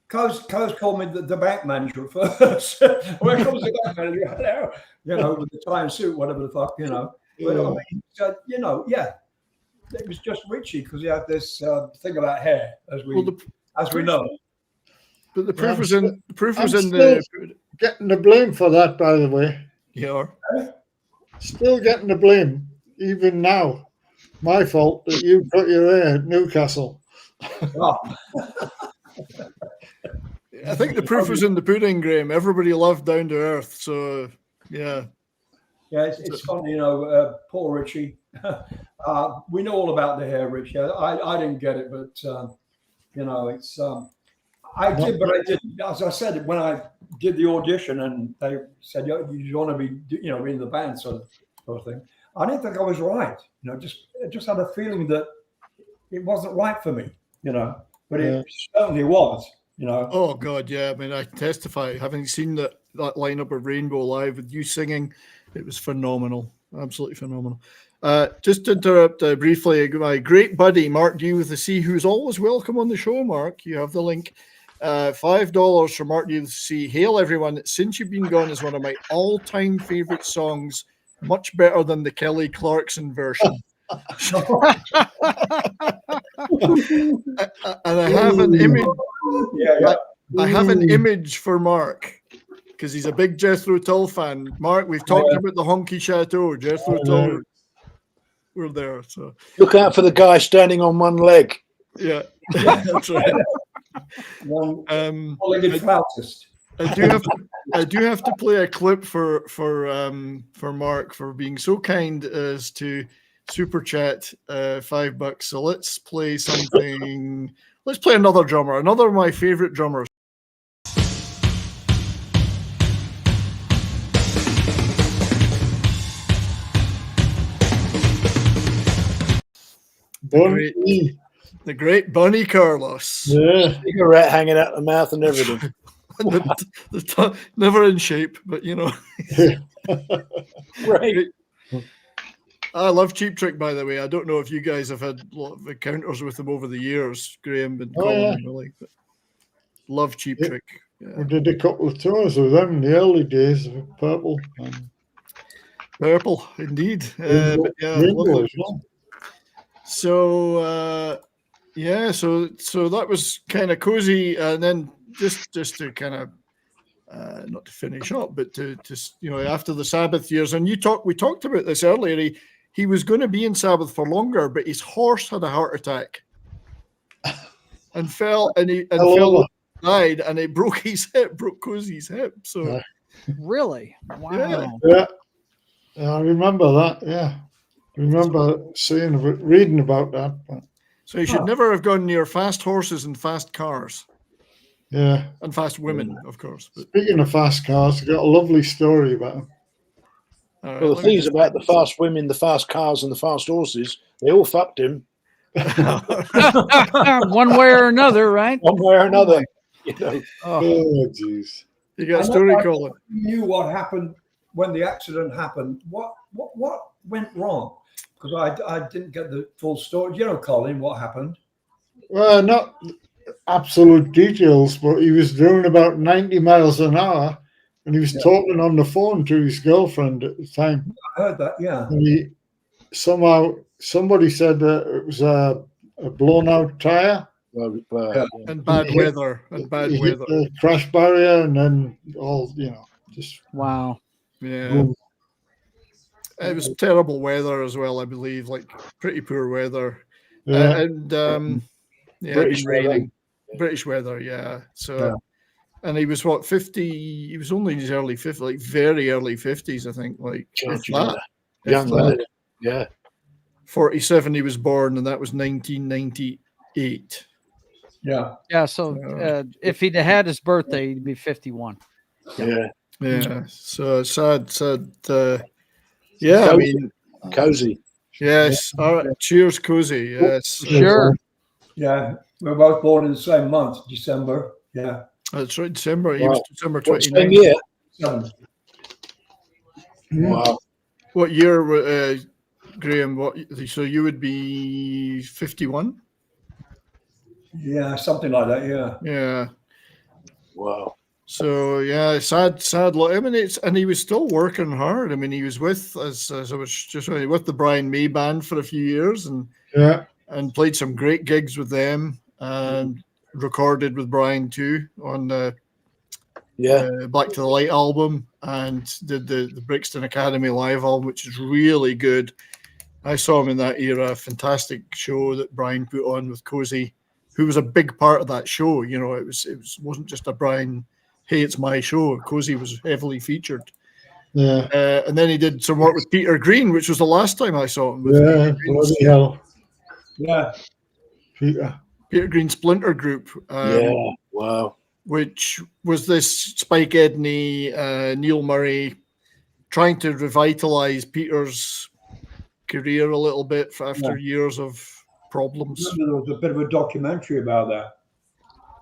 Coz called me the bank manager first. When it comes to bank manager, you know, with the tie and suit, whatever the fuck, you know. But I mean, you know, yeah, it was just Richie because he had this thing about hair, as we know. But the proof was in getting the blame for that, by the way. Yeah. Still getting the blame, even now. My fault that you cut your hair at Newcastle. Oh. I think the proof was in the pudding, Graham. Everybody loved Down to Earth, so yeah. Yeah, it's funny, you know, poor Richie. We know all about the hair, Richie. I didn't get it, but you know, it's I did, but I didn't. As I said, when I did the audition and they said, you want to be, in the band sort of thing, I didn't think I was right. I just had a feeling that it wasn't right for me, but it certainly was, Oh God, yeah. I mean, I testify, having seen that lineup of Rainbow live with you singing, it was phenomenal, absolutely phenomenal. Just to interrupt briefly, my great buddy Mark D with the C, who's always welcome on the show. Mark, you have the link. $5 for Mark D with the C. Hail everyone! Since You've Been Gone is one of my all-time favorite songs, much better than the Kelly Clarkson version. And I have an image. I have an image for Mark because he's a big Jethro Tull fan. Mark, we've talked about the Honky Chateau. Jethro Tull, we're there. So look out for the guy standing on one leg. Yeah, that's right. Four-legged flautist. I do have to play a clip for Mark for being so kind as to super chat $5. So let's play something. Let's play another drummer, another of my favorite drummers. The great Bonnie Carlos. Yeah, cigarette hanging out the mouth and everything. Never in shape, but Right. I love Cheap Trick, by the way. I don't know if you guys have had a lot of encounters with them over the years, Graham and Colin and Willie, but love Cheap Trick. Yeah. We did a couple of tours with them in the early days of Purple. Purple, indeed. But yeah, so so that was kind of cozy, and then just to kind of not to finish up, but to after the Sabbath years, and we talked about this earlier. He was going to be in Sabbath for longer, but his horse had a heart attack and fell, died, and it broke Cozy's hip. So really, wow. Yeah, I remember that. Yeah, I remember reading about that. But... So you should never have gone near fast horses and fast cars. Yeah, and fast women, of course. But... Speaking of fast cars, I've got a lovely story about them. Right, well, the thing is about the fast women, the fast cars, and the fast horses, they all fucked him. One way or another, right? One way or another. Oh, jeez. You got a story, Colin? You knew what happened when the accident happened. What went wrong? Because I didn't get the full story. Colin, what happened? Well, not absolute details, but he was doing about 90 miles an hour. And he was talking on the phone to his girlfriend at the time. I heard that, yeah. And somebody said that it was a blown out tire. And bad weather. Hit the crash barrier, and then just... Wow. Yeah. Boom. It was terrible weather as well, I believe, like pretty poor weather. Yeah. British raining. British weather, yeah. So... Yeah. And he was 50? He was only in his early 50s, like very early 50s, I think. Like young lad. Yeah. 47 he was born, and that was 1998. Yeah. Yeah. So if he'd had his birthday, he'd be 51. Yeah. Yeah. So sad. Yeah. I mean, Cozy. Yes. All right. Cheers, Cozy. Yes. Sure. Yeah. We were both born in the same month, December. Yeah. That's right, December. He was December 29th. Same year. Wow. What year, Graham? So you would be 51? Yeah, something like that. Yeah. Yeah. Wow. So yeah, sad. I mean, and he was still working hard. I mean, he was with, as I was just saying, with the Brian May band for a few years, and played some great gigs with them, and recorded with Brian too on the Back to the Light album, and did the Brixton Academy live album, which is really good. I saw him in that era. Fantastic show that Brian put on with Cozy, who was a big part of that show. It wasn't just a Brian, hey, it's my show. Cozy was heavily featured. Yeah. And then he did some work with Peter Green, which was the last time I saw him. Bloody hell. Yeah. Peter Green Splinter Group. Wow. Wow. Which was this Spike Edney, Neil Murray trying to revitalize Peter's career a little bit after years of problems. There was a bit of a documentary about that.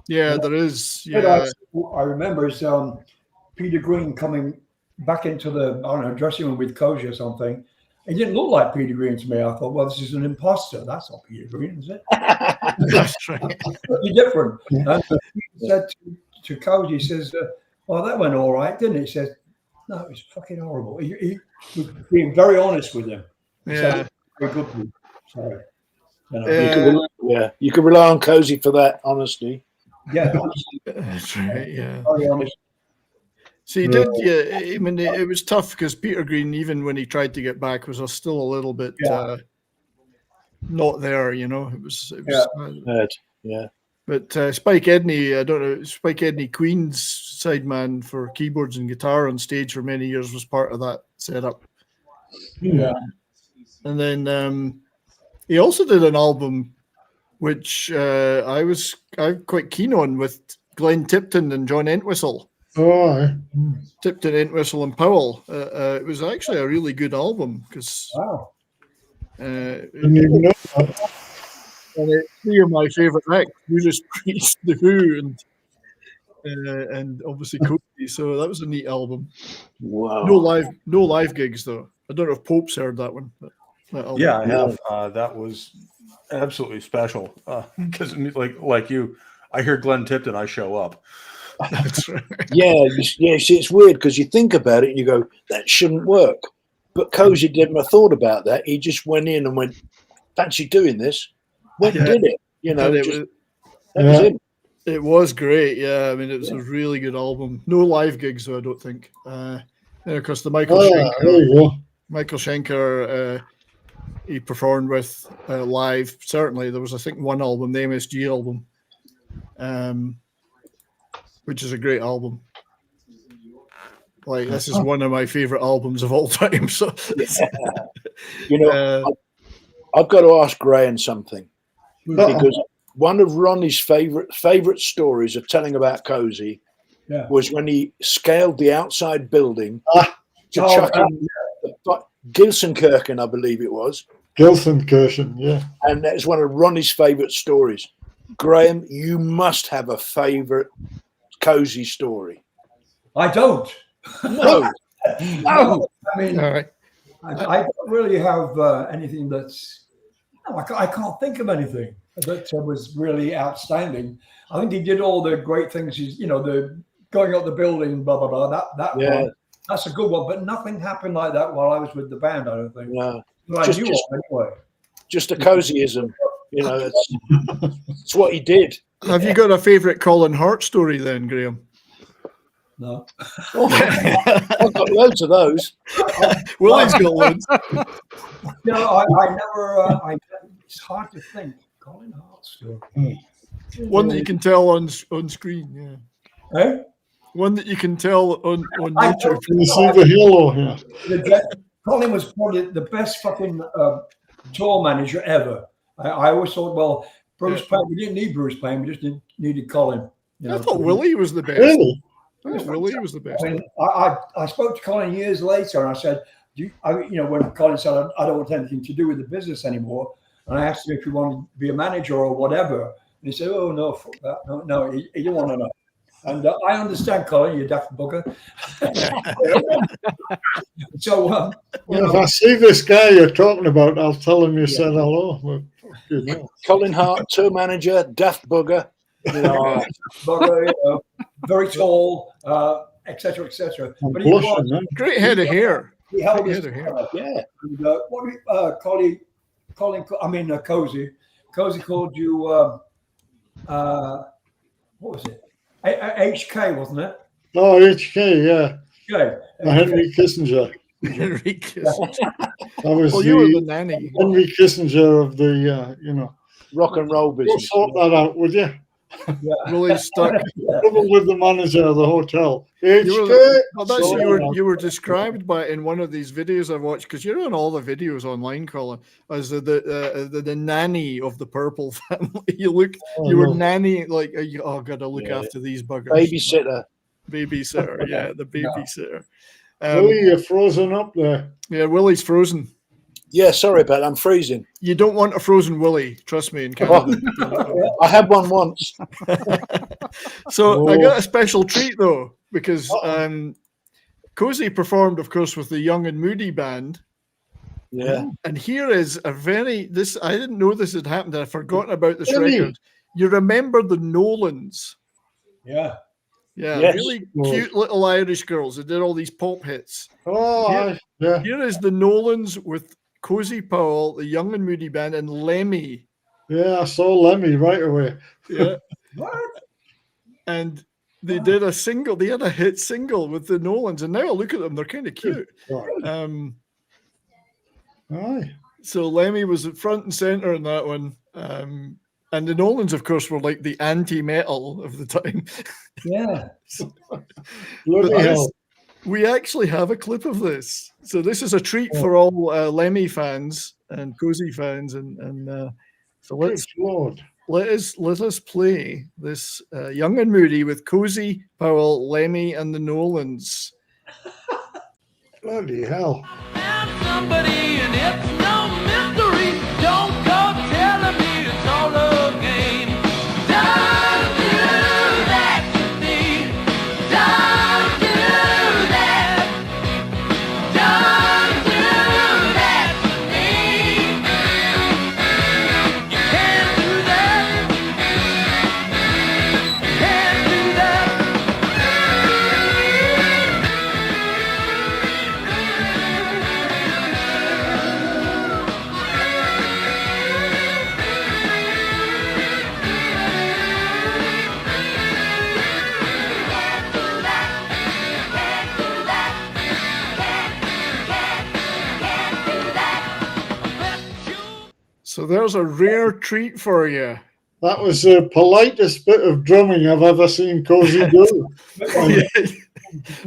Yeah, there is. Yeah, I remember it's Peter Green coming back into the dressing room with Cozy or something. He didn't look like Peter Green to me. I thought, well, this is an imposter. That's not Peter Green, is it? That's right. Totally different. And he said to Cozy, he says, well, that went all right, didn't it? He says, no, it was fucking horrible. He was being very honest with him. Yeah. Very good with him. Sorry. You can rely on Cozy for that, honestly. Yeah. That's right, yeah. Very honest. So he did, yeah. I mean, it was tough because Peter Green, even when he tried to get back, was still a little bit not there. You know, it was yeah. But Spike Edney, I don't know, Spike Edney, Queen's sideman for keyboards and guitar on stage for many years, was part of that setup. Yeah. And then he also did an album, which I'm quite keen on, with Glenn Tipton and John Entwistle. Oh, Tipton, Entwistle, and Powell. It was actually a really good album because didn't even know that. and three of my favorite acts: Judas Priest, The Who, and obviously Cozy. So that was a neat album. Wow. No live gigs though. I don't know if Pope's heard that one. That album. Yeah, I have. That was absolutely special because, like you, I hear Glenn Tipton, I show up. That's right. Yeah. See, it's weird because you think about it and you go, that shouldn't work. But Cozy didn't have thought about that. He just went in and went, fancy doing this. Went and did it. You know, that was it. It was great. Yeah, I mean, it was a really good album. No live gigs though, I don't think. Of course, the Michael Schenker, he performed with live. Certainly, there was, I think, one album, the MSG album, which is a great album. Like, this is one of my favorite albums of all time. So, you know, I've got to ask Graham something because one of Ronnie's favorite stories of telling about Cozy was when he scaled the outside building to chuck in Gilsenkirchen, I believe it was. Gilsenkirchen, yeah. And that's one of Ronnie's favorite stories. Graham, you must have a favorite Cozy story. I don't. No. No. I mean, I don't really have anything that's. No, I can't think of anything that was really outstanding. I think he did all the great things. The going up the building, blah blah blah. That one, that's a good one. But nothing happened like that while I was with the band. I don't think. No. But I knew it anyway. Just a Cozyism. You know, that's what he did. Have you got a favourite Colin Hart story then, Graham? No. I've got loads of those. Willie's got loads. No, I never. It's hard to think. Colin Hart story. One that you can tell on screen. Yeah. Eh? One that you can tell on YouTube. You see the halo here. Colin was probably the best fucking tour manager ever. I always thought, well, Bruce Payne, we didn't need Bruce Payne, we just needed Colin. I thought Willie was the best. Really? Willie was the best. I mean, I spoke to Colin years later and I said, when Colin said, I don't want anything to do with the business anymore, and I asked him if he wanted to be a manager or whatever, and he said, oh, no, fuck that. No, he didn't want to know. And I understand, Colin, you daft bugger. So, if I see this guy you're talking about, I'll tell him you said hello. Well, Colin Hart, tour manager, daft bugger. Bugger, very tall, etc., etc. But he was great head of hair. He held his hair. Yeah. And, Cozy. Cozy called you. What was it? HK, wasn't it? Oh, HK, yeah. Okay. Henry Kissinger. Henry Kissinger. That was you were the nanny. Henry Kissinger of the, rock and roll business. We'll sort that out, would you? Willie's stuck. Trouble with the manager of the hotel. You were described by in one of these videos I've watched, because you're on all the videos online, Colin, as the nanny of the Purple family. You were nanny, like, gotta look after these buggers. Babysitter, yeah, the babysitter. Willie, you're frozen up there. Yeah, Willie's frozen. Yeah, sorry about that. I'm freezing. You don't want a frozen Willie, trust me. In Canada. I had one once. So I got a special treat though, because Cozy performed, of course, with the Young and Moody band. Yeah. And here is I didn't know this had happened. I'd forgotten about this record. You remember the Nolans? Yeah. Yeah, yes. really cute little Irish girls that did all these pop hits. Oh, yeah. Here is the Nolans with Cozy Powell, the Young and Moody band, and Lemmy. Yeah, I saw Lemmy right away. Yeah. And they did a single. They had a hit single with the Nolans, and now I look at them; they're kind of cute. Aye. So Lemmy was at front and center in that one. And the Nolans, of course, were like the anti-metal of the time. Yeah. We actually have a clip of this. So this is a treat for all Lemmy fans and Cozy fans. And so let us play this Young and Moody with Cozy Powell, Lemmy, and the Nolans. Bloody hell. Somebody, and it's no mystery. Don't go telling me it's all a game. Don't do that to me. Don't do that. Don't do that to me. You can't do that. You can't do that. So there's a rare treat for you. That was the politest bit of drumming I've ever seen Cozy do.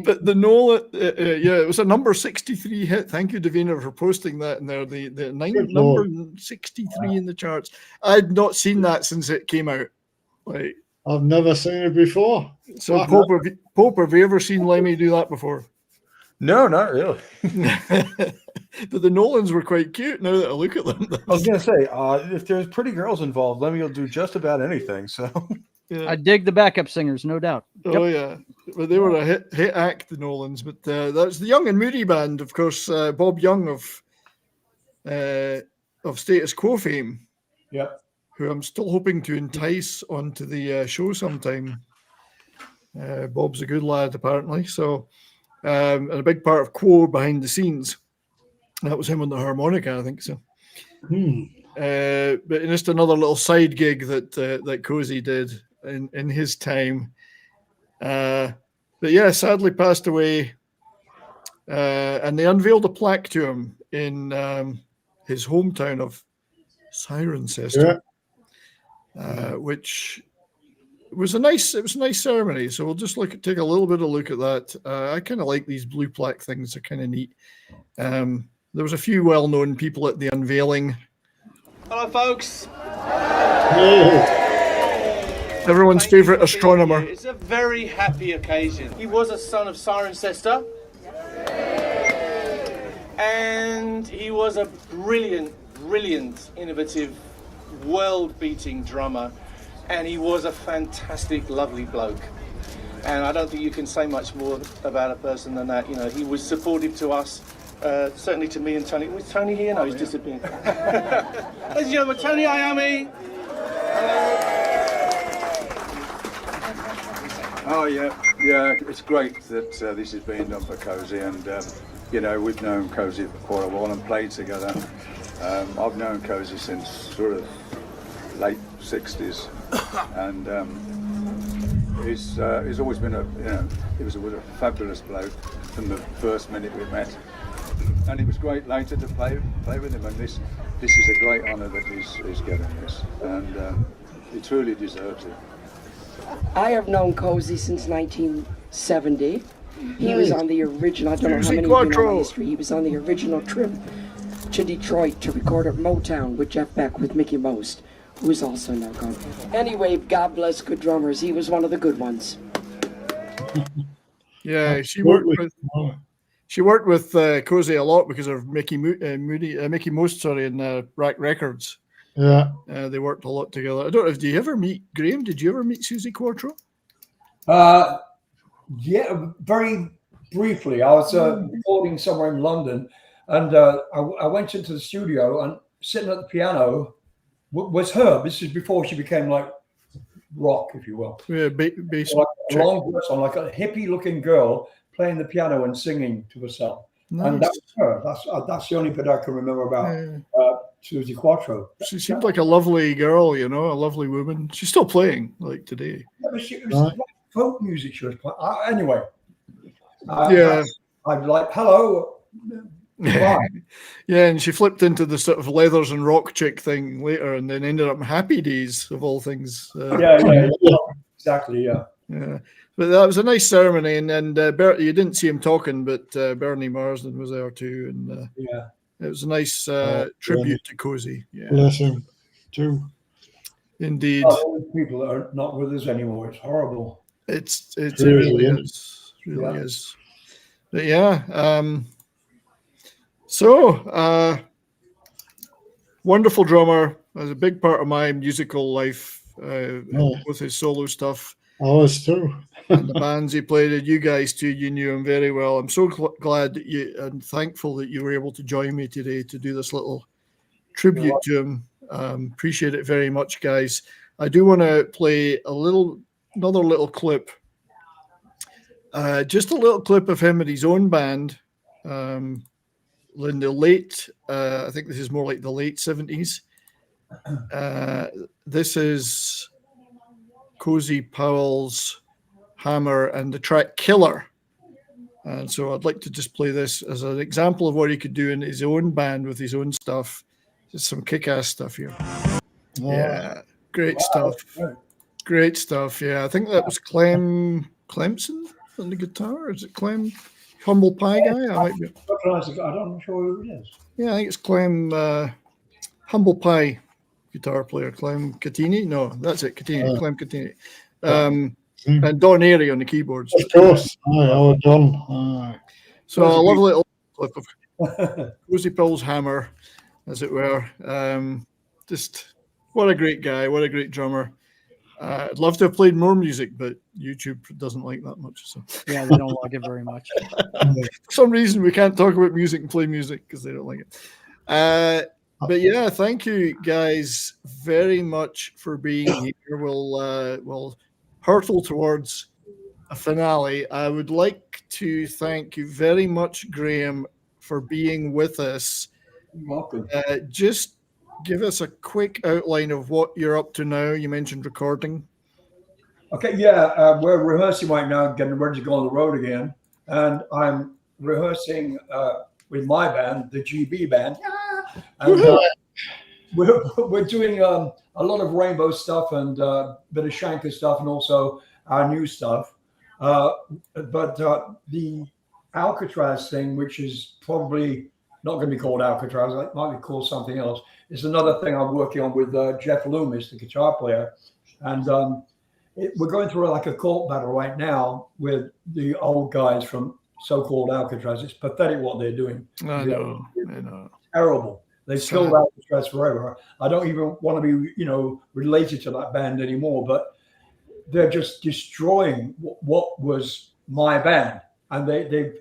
But the Nolan, it was a number 63 hit. Thank you, Davina, for posting that in there. The number 63 in the charts. I'd not seen that since it came out. Like, I've never seen it before. So, Pope, have you ever seen Lemmy do that before? No, not really. But the Nolans were quite cute now that I look at them. I was going to say, if there's pretty girls involved, Lemmy will do just about anything. So yeah. I dig the backup singers, no doubt. Oh, yeah. Well, they were a hit act, the Nolans. But that's the Young and Moody band, of course. Bob Young of Status Quo fame. Yep. Who I'm still hoping to entice onto the show sometime. Bob's a good lad, apparently. So, and a big part of Quo behind the scenes. That was him on the harmonica, I think so. But just another little side gig that Cozy did in his time. But yeah, sadly passed away. And they unveiled a plaque to him in his hometown of Cirencester, which was a nice ceremony. So we'll just take a little bit of a look at that. I kind of like these blue plaque things; they're kind of neat. There was a few well-known people at the unveiling. Hello, folks. Everyone's favourite astronomer. It's a very happy occasion. He was a son of Cirencester, and he was a brilliant, innovative, world-beating drummer, and he was a fantastic, lovely bloke. And I don't think you can say much more about a person than that. You know, he was supportive to us. Certainly to me and Tony. Was Tony here? No, he's disappeared. Ladies and gentlemen, Tony Iommi. Oh yeah, it's great that this is being done for Cozy, and you know, we've known Cozy for quite a while and played together. I've known Cozy since sort of late 60s, and he's always been he was a fabulous bloke from the first minute we met. And it was great later to play with him, and this is a great honour that he's getting this, and he truly deserves it. I have known Cozy since 1970. He was on the original, I don't know how many of you know my history, he was on the original trip to Detroit to record at Motown with Jeff Beck with Mickey Most, who is also now gone. Anyway, God bless good drummers. He was one of the good ones. Yeah, she worked with Cozy a lot because of Mickey Most, in Rack Records. Yeah. They worked a lot together. I don't know, do you ever meet Graham? Did you ever meet Susie Quattro? Yeah, very briefly. I was recording somewhere in London, and I went into the studio, and sitting at the piano was her. This is before she became like rock, if you will. Yeah, bass. Like a long dress on, like a hippie-looking girl playing the piano and singing to herself. Nice. And that was her. That's the only bit I can remember about Susie Quattro. She seemed like a lovely girl, a lovely woman. She's still playing, like today. Yeah, but she was like folk music she was playing. Anyway. Yeah. I'd like, hello. Yeah, and she flipped into the sort of leathers and rock chick thing later, and then ended up in Happy Days of all things. Yeah, exactly. Yeah. But that was a nice ceremony, and Bert, you didn't see him talking, but Bernie Marsden was there too, and it was a nice tribute to Cozy. Yeah, bless him too. Indeed. People that are not with us anymore. It's horrible. It really is. Really is. But yeah. So, wonderful drummer. Was a big part of my musical life with his solo stuff. Ours too. And the bands he played in. You guys too. You knew him very well. I'm so glad that and thankful that you were able to join me today to do this little tribute to him. Appreciate it very much, guys. I do want to play another little clip. Just a little clip of him at his own band. In the late, I think this is more like the late 70s. This is Cozy Powell's Hammer and the track Killer. And so I'd like to just play this as an example of what he could do in his own band with his own stuff. Just some kick-ass stuff here. Yeah, great stuff. Great stuff, yeah. I think that was Clemson on the guitar. Is it Clem? Humble Pie guy? I don't know who it is. Yeah, I think it's Clem, Humble Pie guitar player, Clem Catini. No, that's it, Catini, Clem Catini. And Don Airy on the keyboards. Of course. Don. So a lovely little clip of Cozy Powell's Hammer, as it were. Just what a great guy, what a great drummer. I'd love to have played more music, but YouTube doesn't like that much. So yeah, they don't like it very much. For some reason, we can't talk about music and play music because they don't like it. But yeah, thank you guys very much for being here. We'll hurtle towards a finale. I would like to thank you very much, Graham, for being with us. You're welcome. Just give us a quick outline of what you're up to now. You mentioned recording. Okay, yeah, we're rehearsing right now, getting ready to go on the road again. And I'm rehearsing with my band, the GB band. And we're doing a lot of Rainbow stuff and a bit of Shanker stuff and also our new stuff. But the Alcatraz thing, which is probably not going to be called Alcatraz, it might be called something else. It's another thing I'm working on with Jeff Loomis, the guitar player. And we're going through like a court battle right now with the old guys from so-called Alcatraz. It's pathetic what they're doing. I know. Terrible. They killed Alcatraz forever. I don't even want to be, related to that band anymore, but they're just destroying what was my band. And they've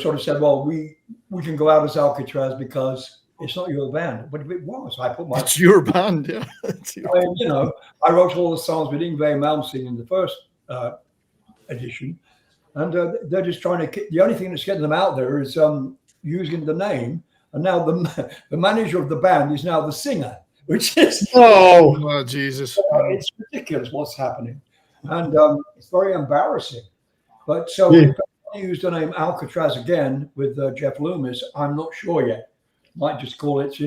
sort of said, well, we can go out as Alcatraz because it's not your band. But if it was, it's your band, yeah. I wrote all the songs with Yngwie Malmsteen in the first edition. And they're just trying to, the only thing that's getting them out there is using the name. And now the manager of the band is now the singer, which is... Oh, Jesus. It's ridiculous what's happening. And it's very embarrassing. But so if I use the name Alcatraz again with Jeff Loomis, I'm not sure yet. Might just call it,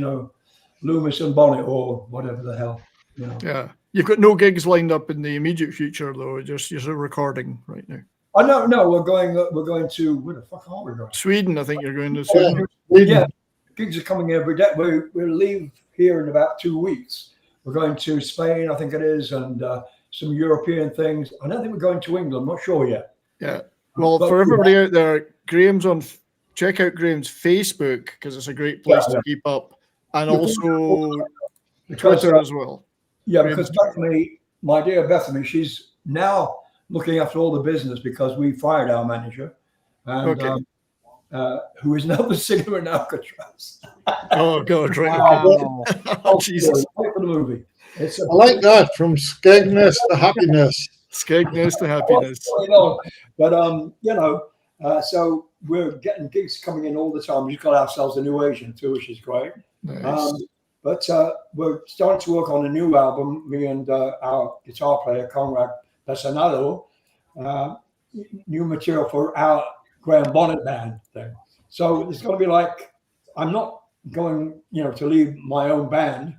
Loomis and Bonnet or whatever the hell. Yeah. You've got no gigs lined up in the immediate future, though. Just you're recording right now. Oh no, we're going to where the fuck are we going? Sweden, I think you're going to Sweden. Yeah, gigs are coming every day. We'll leave here in about 2 weeks. We're going to Spain, I think it is, and some European things. I don't think we're going to England. I'm not sure yet. Yeah. Well, for everybody out there, check out Graham's Facebook because it's a great place to keep up, and also Twitter as well. Yeah, because Bethany, my dear Bethany, she's now looking after all the business because we fired our manager, and who is now the singer in Alcatraz. Oh God! Right. Wow. Oh, Jesus! Wait for the movie. I like that, from skegness to happiness. Skegness to happiness. But so we're getting gigs coming in all the time. We've got ourselves a new agent too, which is great. Nice. But we're starting to work on a new album. Me and our guitar player Conrad Pessanado, new material for our Graham Bonnet band thing. So it's going to be like, I'm not going, to leave my own band,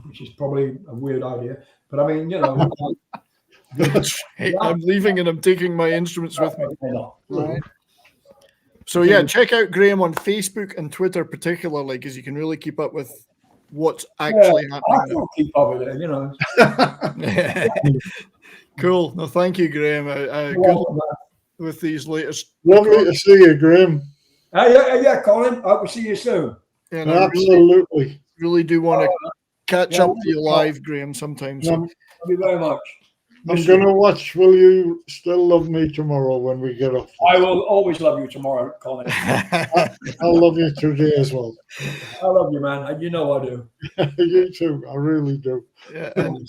which is probably a weird idea. But I mean, I'm leaving and I'm taking my instruments with me. Right. So yeah, check out Graham on Facebook and Twitter particularly because you can really keep up with what's actually happening. I will keep up with it, Cool. No, thank you, Graham. Good with these latest. Lovely to see you, Graham. Yeah, Colin. I will see you soon. Yeah, Absolutely. Really do want to catch up with you live, Graham, sometime. So. Thank you very much. I'm going to watch Will You Still Love Me tomorrow when we get off. I will always love you tomorrow, Colin. I'll love you today as well. I love you, man. You know I do. You too. I really do. Yeah. And,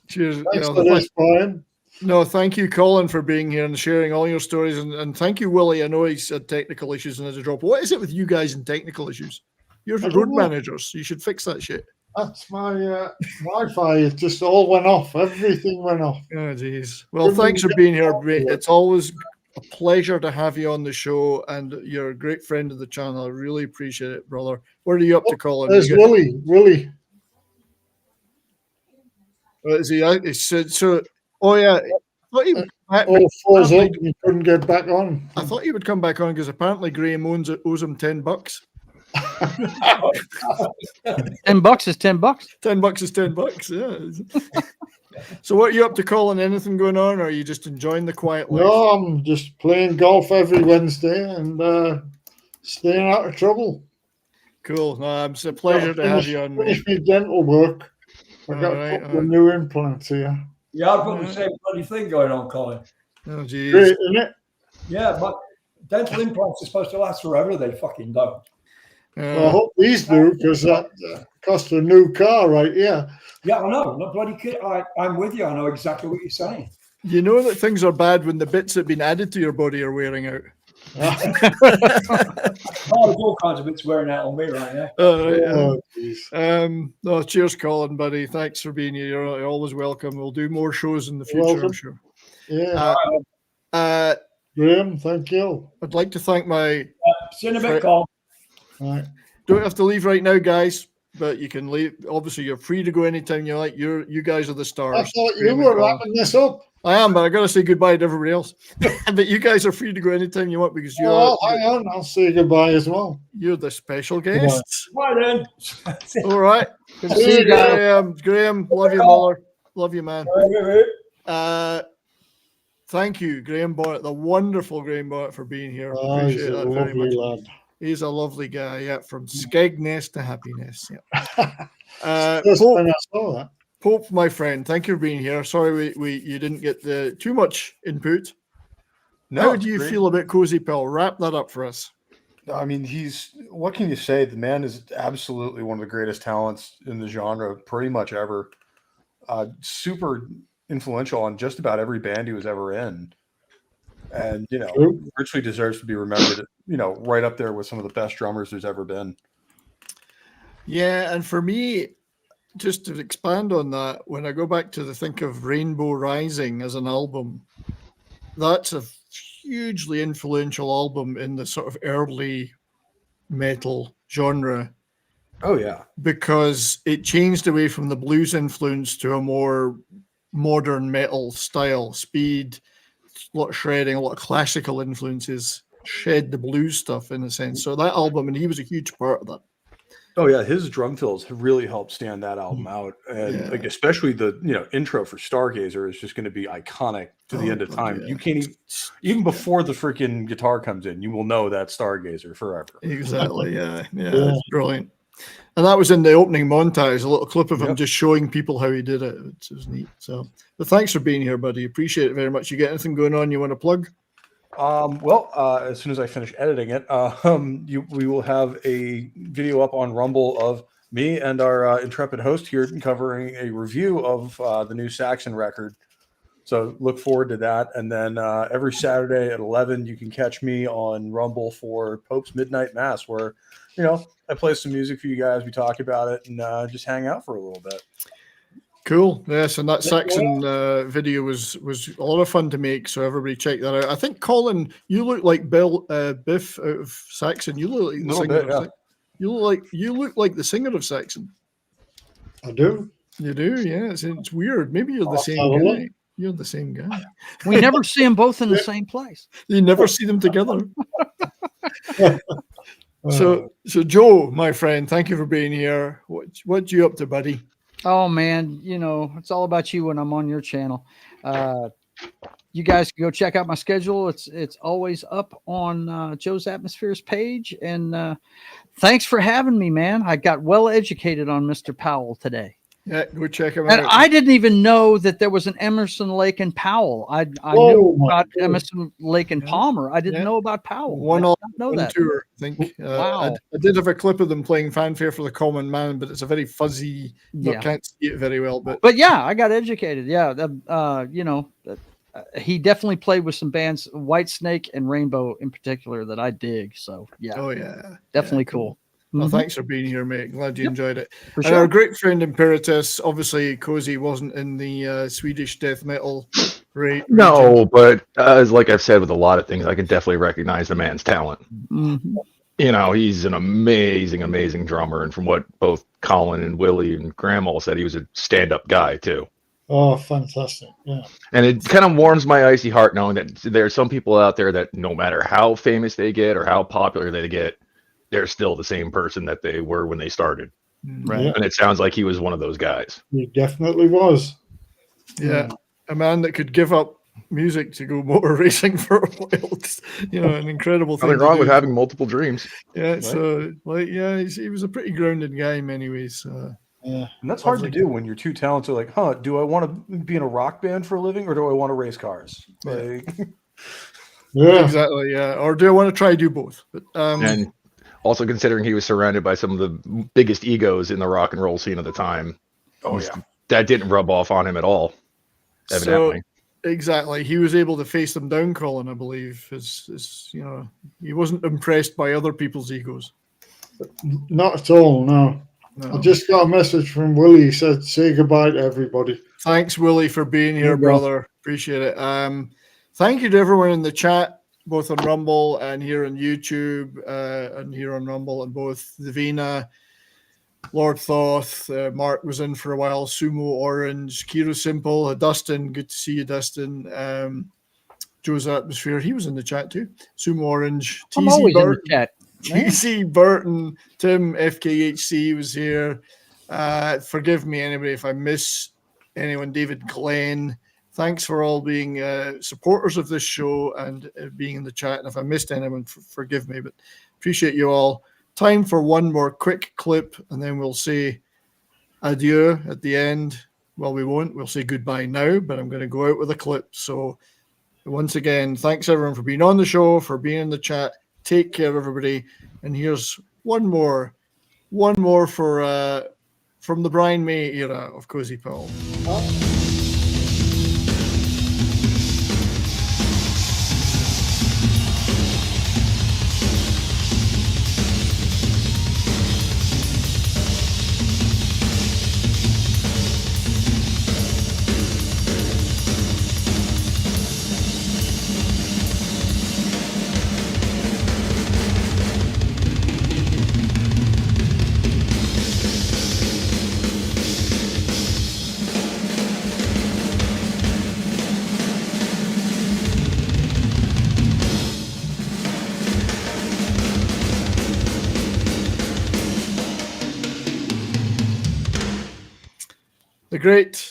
cheers. Thanks for this, Brian. No, thank you, Colin, for being here and sharing all your stories. And thank you, Willie. I know he's had technical issues and had to drop. What is it with you guys and technical issues? You're road managers. You should fix that shit. That's my Wi-Fi. It just all went off. Everything went off. Oh, geez. Well, thanks for being here. It's always a pleasure to have you on the show, and you're a great friend of the channel. I really appreciate it, brother. What are you up to, Colin? There's Willie. Willie. Is he out? He said so. Oh yeah. He couldn't get back on. I thought he would come back on because apparently Graham owes him $10. $10 is $10. $10 is $10. Yeah. So what are you up to, Colin? Anything going on, or are you just enjoying the quiet life? No, I'm just playing golf every Wednesday and staying out of trouble. Cool. No, it's a pleasure to have you on. Finish my dental work. I've got a couple of new implants here. Yeah, I've got the same bloody thing going on, Colin. Oh, geez. Great, isn't it? Yeah, but dental implants are supposed to last forever. They fucking don't. Well, I hope these do, because that costs a new car right here. Yeah, I know. No bloody kid. I'm with you. I know exactly what you're saying. You know that things are bad when the bits that have been added to your body are wearing out. There's all kinds of bits wearing out on me right now. No, cheers, Colin, buddy. Thanks for being here. You're always welcome. We'll do more shows in the future, Welcome. I'm sure. Yeah. Graham, thank you. I'd like to thank my. See you in a bit, Colin. Right. Don't have to leave right now, guys, but you can leave. Obviously, you're free to go anytime you like. You guys are the stars. I thought you were wrapping this up. I am, but I got to say goodbye to everybody else. But you guys are free to go anytime you want because you're. Oh, hang on, I'll say goodbye as well. You're the special guests. Bye then. All right. Good to see you, Graham. Love you, Muller. Love you, man. Thank you, Graham Bonnet, the wonderful Graham Bonnet, for being here. Appreciate that very much. Lad. He's a lovely guy. Yeah, from skegness to happiness. Yeah. Pope, when I saw that. Pope, my friend, thank you for being here. Sorry you didn't get too much input. No, how do you feel about Cozy Powell? Wrap that up for us. I mean, what can you say? The man is absolutely one of the greatest talents in the genre, pretty much ever. Super influential on just about every band he was ever in. And, richly deserves to be remembered, right up there with some of the best drummers there's ever been. Yeah, and for me, just to expand on that, when I go back to think of Rainbow Rising as an album, that's a hugely influential album in the sort of early metal genre. Oh yeah, because it changed away from the blues influence to a more modern metal style. Speed, a lot of shredding, a lot of classical influences, shed the blues stuff in a sense. So that album, and he was a huge part of that. Oh yeah, his drum fills have really helped stand that album out, and like especially the intro for Stargazer is just going to be iconic to the end of time. Yeah. You can't even before the freaking guitar comes in, you will know that Stargazer forever. Exactly. Yeah. It's brilliant. And that was in the opening montage, a little clip of him just showing people how he did it. It was neat. So, but thanks for being here, buddy. Appreciate it very much. You get anything going on you want to plug? As soon as I finish editing it, we will have a video up on Rumble of me and our intrepid host here covering a review of the new Saxon record. So look forward to that. And then every Saturday at 11, you can catch me on Rumble for Pope's Midnight Mass, where, I play some music for you guys. We talk about it and just hang out for a little bit. Cool. Yes, and that Saxon video was a lot of fun to make. So everybody check that out. I think Colin, you look like Biff out of Saxon. You look like the singer. You look like the singer of Saxon. I do. You do, yeah. It's weird. Maybe you're the same guy. You're the same guy. We never see them both in the same place. You never see them together. So Joe, my friend, thank you for being here. What you up to, buddy? Oh man, it's all about you when I'm on your channel. You guys can go check out my schedule. It's always up on Joe's Atmospheres page. And thanks for having me, man. I got well educated on Mr. Powell today. Yeah, go check him out. And I didn't even know that there was an Emerson, Lake, and Powell. I knew about Emerson, Lake, and Palmer. I didn't know about Powell. One tour, I think. Wow. I did have a clip of them playing Fanfare for the Common Man, but it's a very fuzzy. I can't see it very well. But yeah, I got educated. Yeah, he definitely played with some bands, Whitesnake and Rainbow in particular, that I dig. So yeah. Definitely cool. Well, thanks for being here, mate. Glad you enjoyed it. For and sure. our great friend Imperatus, obviously Cozy wasn't in the Swedish death metal rate. No, but as like I've said with a lot of things, I can definitely recognize the man's talent. Mm-hmm. He's an amazing drummer, and from what both Colin and Willie and Graham all said, he was a stand-up guy too. Oh, fantastic! Yeah, and it kind of warms my icy heart knowing that there are some people out there that no matter how famous they get or how popular they get, they're still the same person that they were when they started. Right. Yeah. And it sounds like he was one of those guys. He definitely was. Yeah. A man that could give up music to go motor racing for a while. An incredible thing. Nothing wrong with having multiple dreams. Yeah. Right? So he was a pretty grounded guy in many ways. Yeah. And that's hard to do when you're two talents are like, do I want to be in a rock band for a living or do I want to race cars? Yeah, exactly. Yeah. Or do I want to try do both? But, and also considering he was surrounded by some of the biggest egos in the rock and roll scene of the time. That didn't rub off on him at all, evidently. So, exactly. He was able to face them down, Colin, I believe. He wasn't impressed by other people's egos. Not at all, no. I just got a message from Willie. He said, say goodbye to everybody. Thanks, Willie, for being here, brother. Appreciate it. Thank you to everyone in the chat, both on Rumble and here on YouTube, and here on Rumble, and both Davina, Lord Thoth, Mark was in for a while, Sumo Orange, Kiro Simple, Dustin, good to see you, Dustin. Joe's Atmosphere, he was in the chat too. Sumo Orange, I'm always in the chat. TC Burton, Tim FKHC was here. Forgive me, anybody, if I miss anyone. David Glenn. Thanks for all being supporters of this show and being in the chat. And if I missed anyone, forgive me, but appreciate you all. Time for one more quick clip, and then we'll say adieu at the end. Well, we won't. We'll say goodbye now, but I'm going to go out with a clip. So once again, thanks everyone for being on the show, for being in the chat. Take care, everybody. And here's one more for from the Brian May era of Cozy Powell.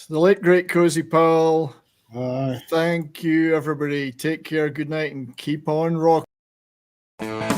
The late great Cozy Powell. Aye. Thank you, everybody. Take care. Good night, and keep on rocking.